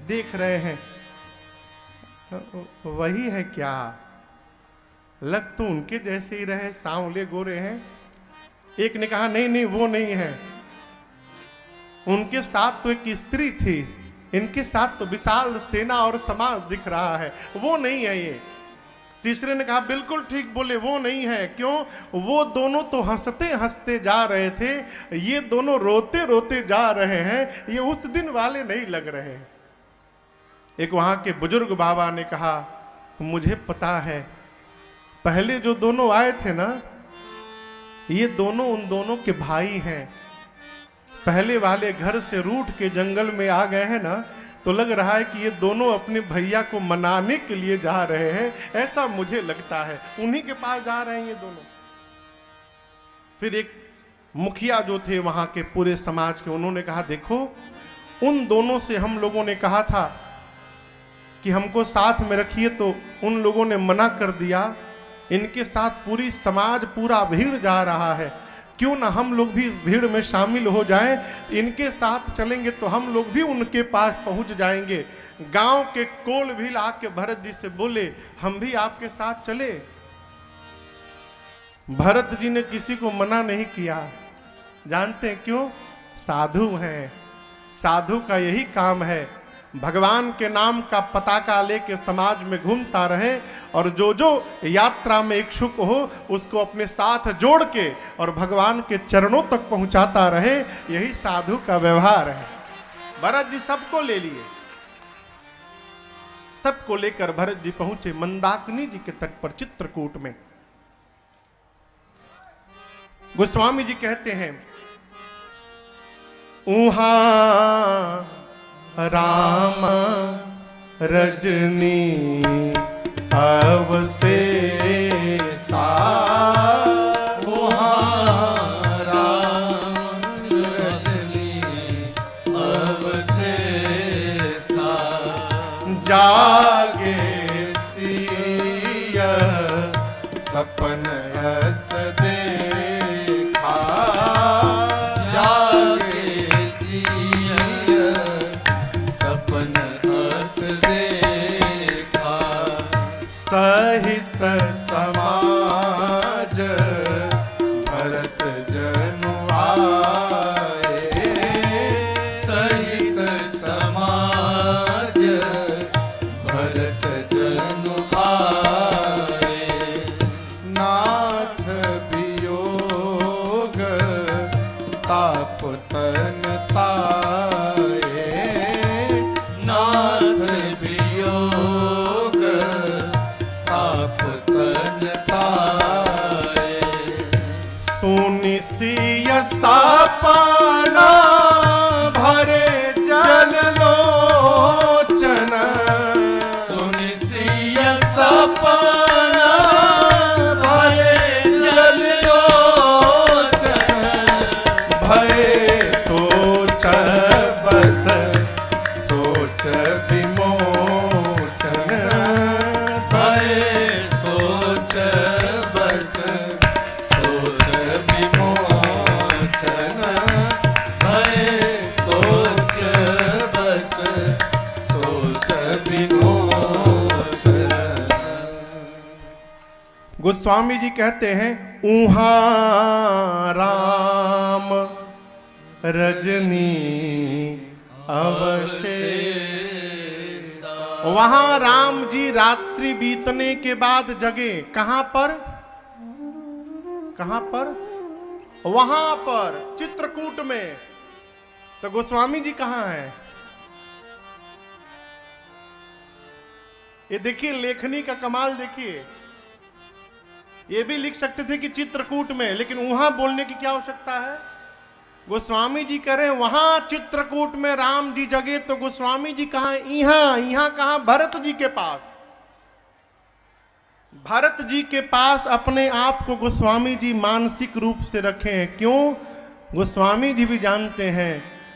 S1: देख रहे हैं। वही है क्या? लग तो उनके जैसे ही रहे, सांवले गोरे हैं। एक ने कहा, नहीं नहीं वो नहीं है, उनके साथ तो एक स्त्री थी, इनके साथ तो विशाल सेना और समाज दिख रहा है, वो नहीं है ये। तीसरे ने कहा, बिल्कुल ठीक बोले, वो नहीं है। क्यों? वो दोनों तो हंसते हंसते जा रहे थे, ये दोनों रोते रोते जा रहे हैं, ये उस दिन वाले नहीं लग रहे हैं। एक वहां के बुजुर्ग बाबा ने कहा, मुझे पता है, पहले जो दोनों आए थे ना, ये दोनों उन दोनों के भाई हैं। पहले वाले घर से रूठ के जंगल में आ गए हैं ना, तो लग रहा है कि ये दोनों अपने भैया को मनाने के लिए जा रहे हैं, ऐसा मुझे लगता है। उन्हीं के पास जा रहे हैं ये दोनों। फिर एक मुखिया जो थे वहां के पूरे समाज के, उन्होंने कहा, देखो उन दोनों से हम लोगों ने कहा था कि हमको साथ में रखिए, तो उन लोगों ने मना कर दिया। इनके साथ पूरी समाज, पूरा भीड़ जा रहा है, क्यों ना हम लोग भी इस भीड़ में शामिल हो जाएं। इनके साथ चलेंगे तो हम लोग भी उनके पास पहुंच जाएंगे। गांव के कोल भी आके भरत जी से बोले, हम भी आपके साथ चले। भरत जी ने किसी को मना नहीं किया। जानते हैं क्यों? साधु हैं। साधु का यही काम है, भगवान के नाम का पताका लेके समाज में घूमता रहे, और जो जो यात्रा में इच्छुक हो उसको अपने साथ जोड़ के और भगवान के चरणों तक पहुंचाता रहे। यही साधु का व्यवहार है। भरत जी सबको ले लिए। सबको लेकर भरत जी पहुंचे मंदाकिनी जी के तट पर चित्रकूट में। गोस्वामी जी कहते हैं, उहाँ राम रजनी अवशेषा,
S2: वहाँ राम रजनी अवशेषा,
S1: जागे
S2: सिय सपन अस देखा, जागे सिय सपन अस देखा,
S1: सहित
S2: समाज भरत जनु आए, सहित समाज भरत जनु आए, नाथ वियोग ताप तन ताए, नाथ वियोग ताप तन ताए,
S1: सुनि सिय
S2: सपना भरे जल लोचन, सुनि सिय सपना भरे जल लोचन,
S1: भय सोच बस
S2: सोच विमोचन, भय सोच बस सोच विमोचन,
S1: गोस्वामी जी कहते हैं उहाँ राम रजनी अवशेष। वहां राम जी रात्रि बीतने के बाद जगे। कहां पर? कहां पर? वहां पर चित्रकूट में। तो गोस्वामी जी कहां हैं? ये देखिए लेखनी का कमाल देखिए। ये भी लिख सकते थे कि चित्रकूट में, लेकिन वहां बोलने की क्या आवश्यकता है? गोस्वामी जी कह रहे हैं वहां चित्रकूट में राम जी जगे। तो गोस्वामी जी कहां? यहां कहां? भरत जी के पास। भरत जी के पास अपने आप को गोस्वामी जी मानसिक रूप से रखे हैं। क्यों? गोस्वामी जी भी जानते हैं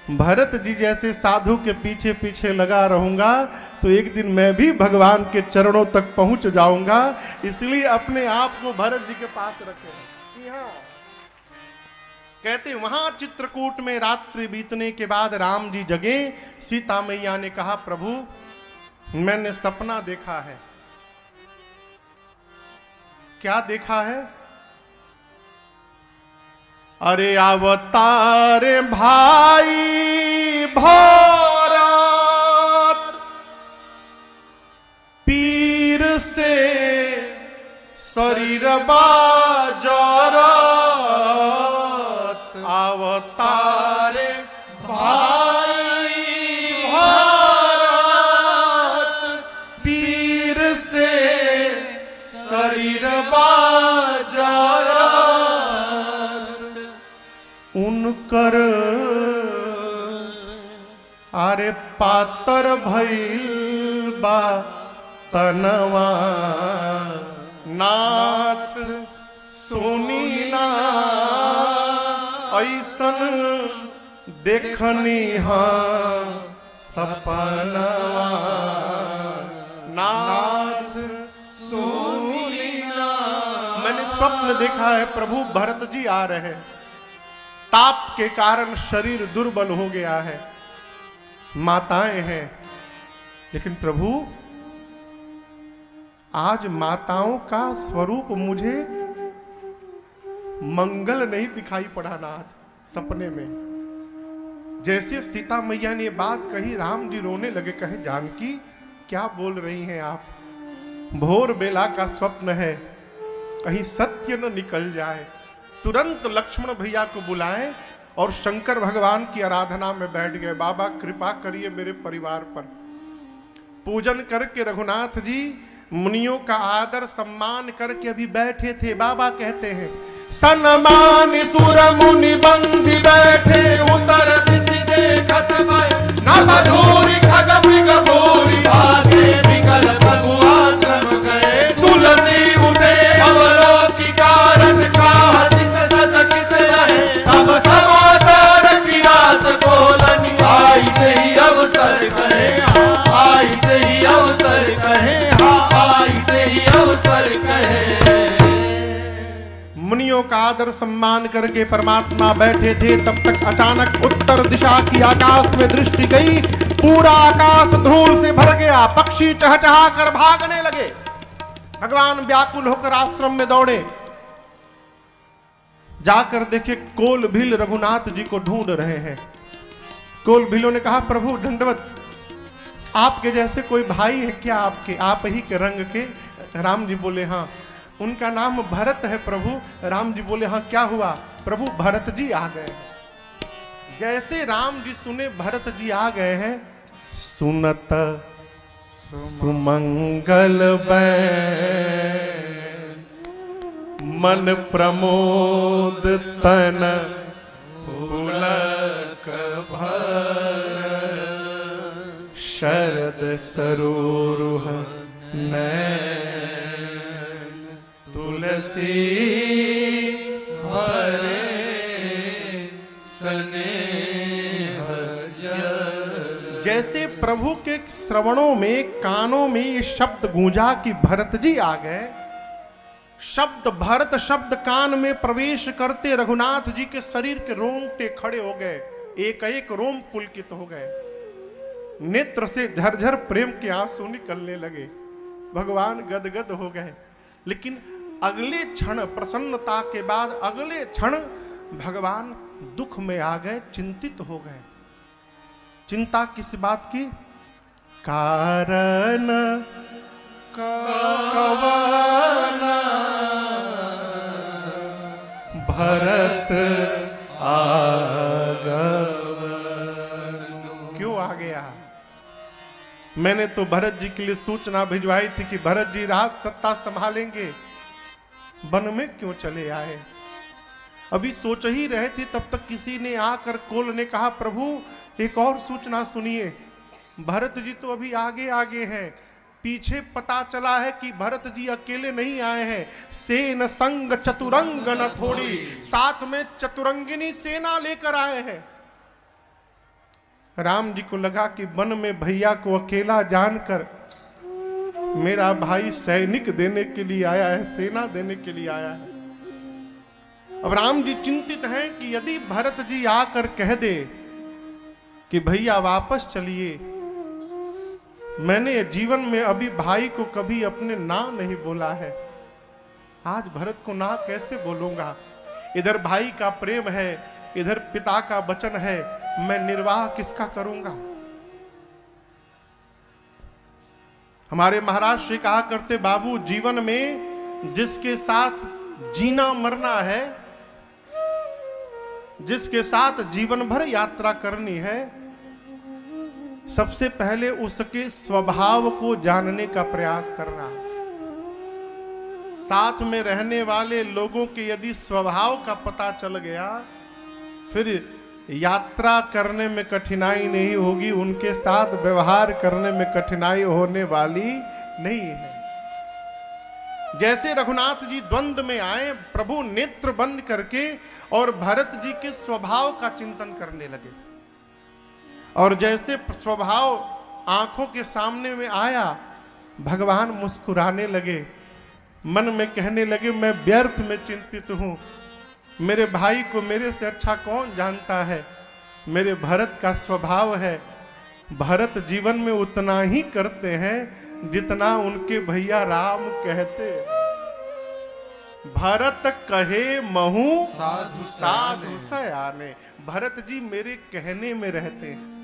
S1: भरत जी जैसे साधु के पीछे पीछे लगा रहूंगा तो एक दिन मैं भी भगवान के चरणों तक पहुंच जाऊंगा, इसलिए अपने आप को भरत जी के पास रखे। यहाँ कहते वहां चित्रकूट में रात्रि बीतने के बाद राम जी जगे। सीता मैया ने कहा प्रभु मैंने सपना देखा है। क्या देखा है? अरे अवतार भाई भरत पीर से शरीर बाजरत। अवतार भाई भरत पीर से शरीर बाजरत। उनकर अरे पातर भइल बा तनवा नाथ सुनी ना ऐसन देखनी हाँ सपनवा नाथ सुनी ना। मैंने स्वप्न देखा है प्रभु भरत जी आ रहे हैं। ताप के कारण शरीर दुर्बल हो गया है, माताएं हैं, लेकिन प्रभु आज माताओं का स्वरूप मुझे मंगल नहीं दिखाई पड़ा नाथ सपने में। जैसे सीता मैया ने बात कही राम जी रोने लगे। कहे जानकी क्या बोल रही हैं आप? भोर बेला का स्वप्न है, कहीं सत्य न निकल जाए। तुरंत लक्ष्मण भैया को बुलाएं और शंकर भगवान की आराधना में बैठ गए। बाबा कृपा करिए मेरे परिवार पर। पूजन करके रघुनाथ जी मुनियों का आदर सम्मान करके अभी बैठे थे। बाबा कहते हैं सन्मान सुर मुनि बंधि बैठे उतर दिशि देखत भय न बधूरि खग मृग भूरि भागे विकल प्रभु आश्रम गए। तुलसी उठे अवलोकिकारत काहतिक सचकित रहे सब समाचार किरात कोलनि आई तेहि अवसर कहे आई तेहि अवसर कहे आई तेहि अवसर कहे। मुनियों का आदर सम्मान करके परमात्मा बैठे थे। तब तक अचानक उत्तर दिशा की आकाश में दृष्टि गई। पूरा आकाश धूल से भर गया। पक्षी चहचहा कर भागने लगे। भगवान व्याकुल होकर आश्रम में दौड़े। जाकर देखे कोल भील रघुनाथ जी को ढूंढ रहे हैं। कोल भीलों ने कहा प्रभु दंडवत, आपके जैसे कोई भाई है क्या आपके? आप ही के रंग के? राम जी बोले हाँ। उनका नाम भरत है प्रभु। राम जी बोले हाँ क्या हुआ? प्रभु भरत जी आ गए। जैसे राम जी सुने भरत जी आ गए हैं, सुनत सुमंगल मन प्रमोद तन पुलक भर शरद सरोरुह नैन तुलसी भरे स्नेह जल। जैसे प्रभु के श्रवणों में कानों में ये शब्द गूंजा कि भरत जी आ गए। शब्द भरत शब्द कान में प्रवेश करते रघुनाथ जी के शरीर के रोंगटे खड़े हो गए। एक एक रोम पुलकित हो गए। नेत्र से झरझर प्रेम के आंसू निकलने लगे। भगवान गदगद हो गए। लेकिन अगले क्षण प्रसन्नता के बाद अगले क्षण भगवान दुख में आ गए, चिंतित हो गए। चिंता किस बात की? कारण कवन भरत आगमन। क्यों आ गया? मैंने तो भरत जी के लिए सूचना भिजवाई थी कि भरत जी राज सत्ता संभालेंगे, वन में क्यों चले आए? अभी सोच ही रहे थे, तब तक किसी ने आकर कोल ने कहा, प्रभु एक और सूचना सुनिए, भरत जी तो अभी आगे आगे हैं। पीछे पता चला है कि भरत जी अकेले नहीं आए हैं, सेन संग चतुरंग न थोड़ी, साथ में चतुरंगिनी सेना लेकर आए हैं। राम जी को लगा कि वन में भैया को अकेला जानकर मेरा भाई सैनिक देने के लिए आया है, सेना देने के लिए आया है। अब राम जी चिंतित हैं कि यदि भरत जी आकर कह दे कि भैया वापस चलिए, मैंने जीवन में अभी भाई को कभी अपने ना नहीं बोला है, आज भरत को ना कैसे बोलूंगा? इधर भाई का प्रेम है, इधर पिता का वचन है, मैं निर्वाह किसका करूंगा? हमारे महाराज श्री कहा करते, बाबू जीवन में जिसके साथ जीना मरना है, जिसके साथ जीवन भर यात्रा करनी है, सबसे पहले उसके स्वभाव को जानने का प्रयास करना। साथ में रहने वाले लोगों के यदि स्वभाव का पता चल गया, फिर यात्रा करने में कठिनाई नहीं होगी, उनके साथ व्यवहार करने में कठिनाई होने वाली नहीं है। जैसे रघुनाथ जी द्वंद्व में आए, प्रभु नेत्र बंद करके और भरत जी के स्वभाव का चिंतन करने लगे, और जैसे स्वभाव आंखों के सामने में आया, भगवान मुस्कुराने लगे, मन में कहने लगे, मैं व्यर्थ में चिंतित हूं, मेरे भाई को मेरे से अच्छा कौन जानता है? मेरे भरत का स्वभाव है, भरत जीवन में उतना ही करते हैं जितना उनके भैया राम कहते। भरत कहे महू
S2: साधु
S1: साधु सयाने, भरत जी मेरे कहने में रहते हैं।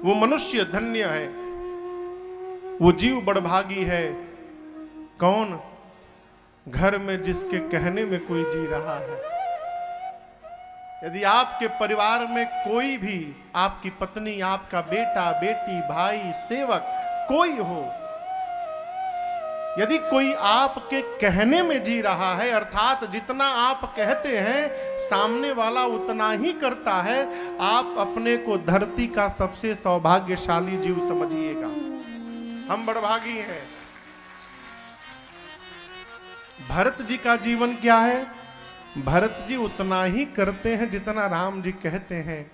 S1: वो मनुष्य धन्य है, वो जीव बड़भागी है। कौन? घर में जिसके कहने में कोई जी रहा है। यदि आपके परिवार में कोई भी, आपकी पत्नी, आपका बेटा, बेटी, भाई, सेवक कोई हो, यदि कोई आपके कहने में जी रहा है, अर्थात जितना आप कहते हैं सामने वाला उतना ही करता है, आप अपने को धरती का सबसे सौभाग्यशाली जीव समझिएगा। हम बड़भागी हैं। भरत जी का जीवन क्या है? भरत जी उतना ही करते हैं जितना राम जी कहते हैं।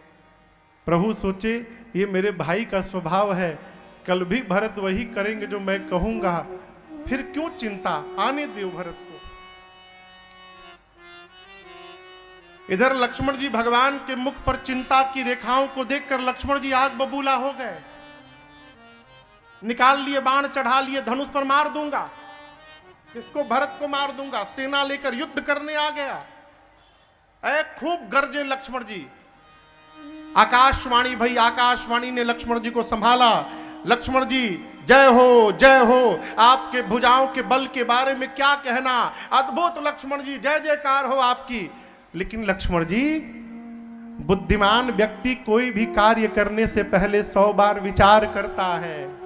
S1: प्रभु सोचे, ये मेरे भाई का स्वभाव है, कल भी भरत वही करेंगे जो मैं कहूंगा, फिर क्यों चिंता, आने दो भरत को। इधर लक्ष्मण जी भगवान के मुख पर चिंता की रेखाओं को देखकर लक्ष्मण जी आग बबूला हो गए। निकाल लिए बाण, चढ़ा लिए, धनुष पर मार दूंगा, इसको भरत को मार दूंगा, सेना लेकर युद्ध करने आ गया। ऐ खूब गरजे लक्ष्मण जी। आकाशवाणी, भाई आकाशवाणी ने लक्ष्मण जी को संभाला। लक्ष्मण जी जय हो, जय हो, आपके भुजाओं के बल के बारे में क्या कहना, अद्भुत लक्ष्मण जी, जय जयकार हो आपकी। लेकिन लक्ष्मण जी, बुद्धिमान व्यक्ति कोई भी कार्य करने से पहले 100 बार विचार करता है।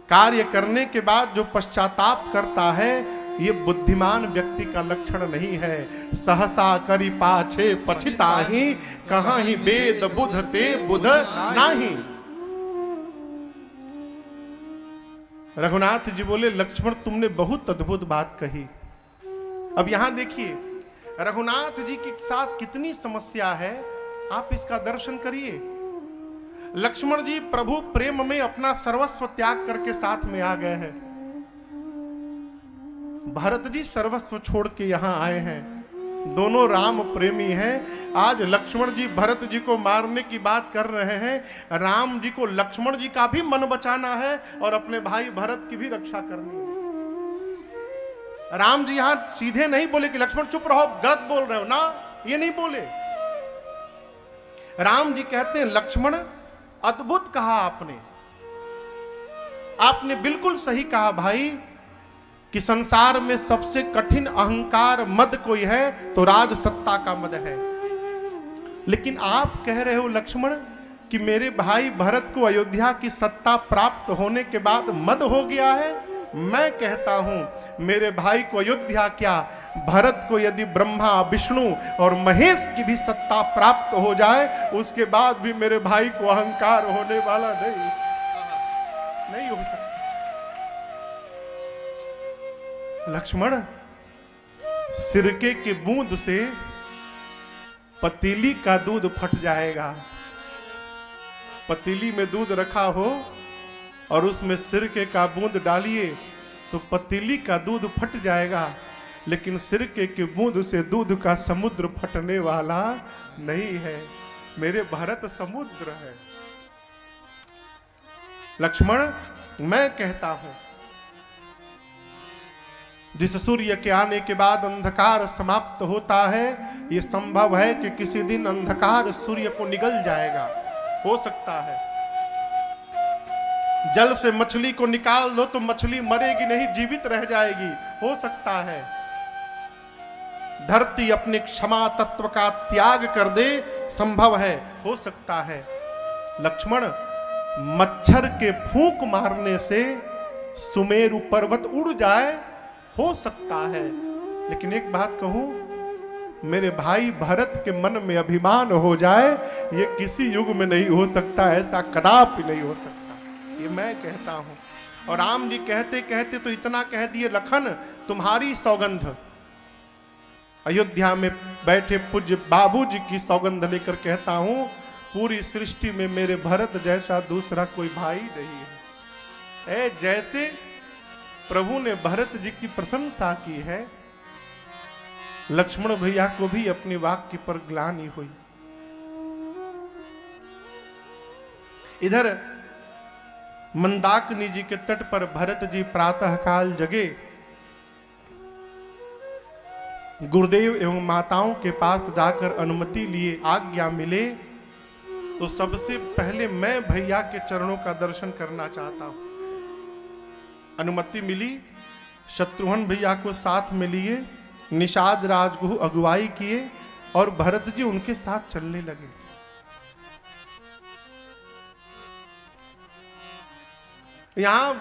S1: कार्य करने के बाद जो पश्चाताप करता है, ये बुद्धिमान व्यक्ति का लक्षण नहीं है। सहसा करी पाछे पछिताहि, कहाँ ही वेद बुध ते बुध नाही। रघुनाथ जी बोले, लक्ष्मण तुमने बहुत अद्भुत बात कही। अब यहां देखिए रघुनाथ जी के साथ कितनी समस्या है, आप इसका दर्शन करिए। लक्ष्मण जी प्रभु प्रेम में अपना सर्वस्व त्याग करके साथ में आ गए हैं। भरत जी सर्वस्व छोड़ के यहां आए हैं। दोनों राम प्रेमी हैं। आज लक्ष्मण जी भरत जी को मारने की बात कर रहे हैं। राम जी को लक्ष्मण जी का भी मन बचाना है और अपने भाई भरत की भी रक्षा करनी है। राम जी यहां सीधे नहीं बोले कि लक्ष्मण चुप रहो, गलत बोल रहे हो ना, ये नहीं बोले। राम जी कहते हैं लक्ष्मण अद्भुत कहा आपने, आपने बिल्कुल सही कहा भाई कि संसार में सबसे कठिन अहंकार मद कोई है तो राज सत्ता का मद है। लेकिन आप कह रहे हो लक्ष्मण कि मेरे भाई भरत को अयोध्या की सत्ता प्राप्त होने के बाद मद हो गया है। मैं कहता हूं मेरे भाई को अयोध्या क्या, भरत को यदि ब्रह्मा विष्णु और महेश की भी सत्ता प्राप्त हो जाए उसके बाद भी मेरे भाई को अहंकार होने वाला नहीं हो सकता। लक्ष्मण सिरके के बूंद से पतीली का दूध फट जाएगा। पतीली में दूध रखा हो और उसमें सिरके का बूंद डालिए तो पतीली का दूध फट जाएगा, लेकिन सिरके के बूंद से दूध का समुद्र फटने वाला नहीं है। मेरे भरत समुद्र है। लक्ष्मण मैं कहता हूं जिस सूर्य के आने के बाद अंधकार समाप्त होता है, यह संभव है कि किसी दिन अंधकार सूर्य को निगल जाएगा, हो सकता है। जल से मछली को निकाल दो तो मछली मरेगी नहीं, जीवित रह जाएगी, हो सकता है। धरती अपने क्षमा तत्व का त्याग कर दे, संभव है, हो सकता है। लक्ष्मण मच्छर के फूंक मारने से सुमेरु पर्वत उड़ जाए, हो सकता है। लेकिन एक बात कहूं, मेरे भाई भरत के मन में अभिमान हो जाए, यह किसी युग में नहीं हो सकता, ऐसा कदापि नहीं हो सकता, ये मैं कहता हूं। और राम जी कहते कहते तो इतना कह दिए, लखन तुम्हारी सौगंध, अयोध्या में बैठे पूज्य बाबूजी की सौगंध लेकर कहता हूं, पूरी सृष्टि में मेरे भरत जैसा दूसरा कोई भाई नहीं है। जैसे प्रभु ने भरत जी की प्रशंसा की है, लक्ष्मण भैया को भी अपने वाक्य पर ग्लानि हुई। इधर मंदाकिनी जी के तट पर भरत जी प्रातः काल जगे, गुरुदेव एवं माताओं के पास जाकर अनुमति लिए, आज्ञा मिले तो सबसे पहले मैं भैया के चरणों का दर्शन करना चाहता हूं। अनुमति मिली, शत्रुघ्न भैया को साथ में लिए, निषाद राजगुरु अगुवाई किए और भरत जी उनके साथ चलने लगे। यहां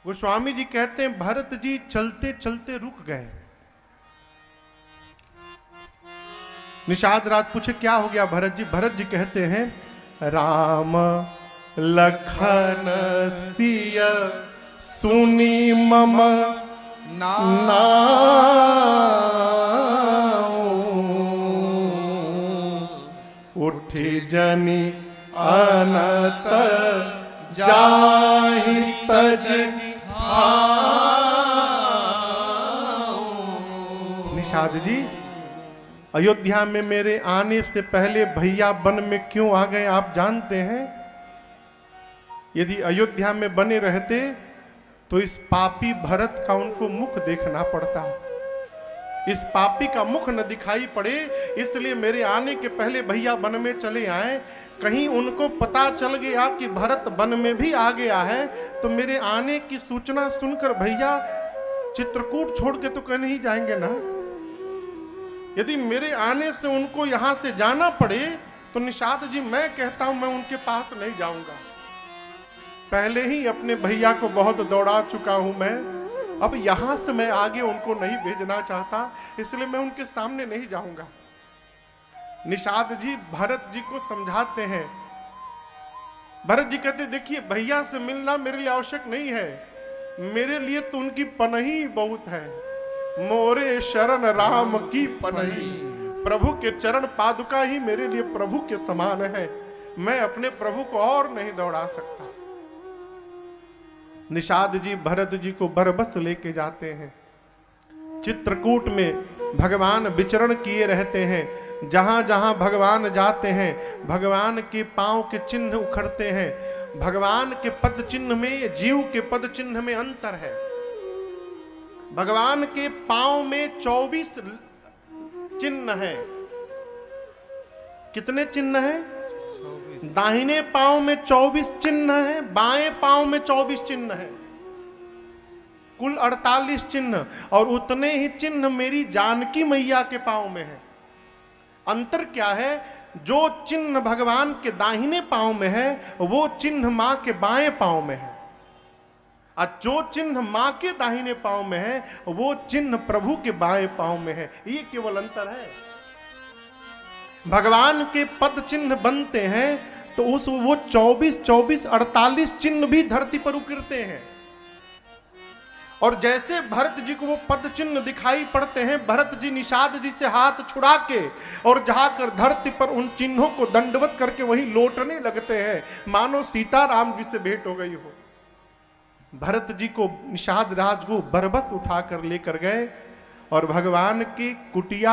S1: गोस्वामी जी कहते हैं भरत जी चलते चलते रुक गए। निषाद राज पूछे क्या हो गया भरत जी? भरत जी कहते हैं राम लखन सिया सुनी मम उठी जनी अनत जाहि तज निषाद जी, अयोध्या में मेरे आने से पहले भैया वन में क्यों आ गए आप जानते हैं? यदि अयोध्या में बने रहते तो इस पापी भरत का उनको मुख देखना पड़ता। इस पापी का मुख न दिखाई पड़े, इसलिए मेरे आने के पहले भैया वन में चले आए। कहीं उनको पता चल गया कि भरत वन में भी आ गया है तो मेरे आने की सूचना सुनकर भैया चित्रकूट छोड़ के तो कहीं नहीं जाएंगे ना। यदि मेरे आने से उनको यहां से जाना पड़े तो निषाद जी मैं कहता हूं मैं उनके पास नहीं जाऊंगा। पहले ही अपने भैया को बहुत दौड़ा चुका हूं मैं, अब यहां से मैं आगे उनको नहीं भेजना चाहता, इसलिए मैं उनके सामने नहीं जाऊंगा। निषाद जी भरत जी को समझाते हैं। भरत जी कहते देखिए भैया से मिलना मेरे लिए आवश्यक नहीं है, मेरे लिए तो उनकी पनही बहुत है। मोरे शरण राम की पनही, प्रभु के चरण पादुका ही मेरे लिए प्रभु के समान है। मैं अपने प्रभु को और नहीं दौड़ा सकता। निषाद जी भरत जी को बरबस लेके जाते हैं। चित्रकूट में भगवान विचरण किए रहते हैं। जहां जहां भगवान जाते हैं भगवान के पांव के चिन्ह उखड़ते हैं। भगवान के पद चिन्ह में जीव के पद चिन्ह में अंतर है। भगवान के पांव में 24 चिन्ह हैं। कितने चिन्ह हैं? दाहिने पांव में 24 चिन्ह हैं, बाएं पांव में 24 चिन्ह हैं, कुल 48 चिन्ह। और उतने ही चिन्ह मेरी जानकी मैया के पांव में है। अंतर क्या है? जो चिन्ह भगवान के दाहिने पांव में है वो चिन्ह मां के बाएं पांव में है, और जो चिन्ह मां के दाहिने पांव में है वो चिन्ह प्रभु के बाएं पांव में है। ये केवल अंतर है। भगवान के पद चिन्ह बनते हैं तो उस वो 24, 48 चिन्ह भी धरती पर उकरते हैं। और जैसे भरत जी को वो पद चिन्ह दिखाई पड़ते हैं, भरत जी निषाद जी से हाथ छुड़ा के और जाकर धरती पर उन चिन्हों को दंडवत करके वही लौटने लगते हैं, मानो सीताराम जी से भेंट हो गई हो। भरत जी को निषाद राज को बरबस उठाकर लेकर गए और भगवान की कुटिया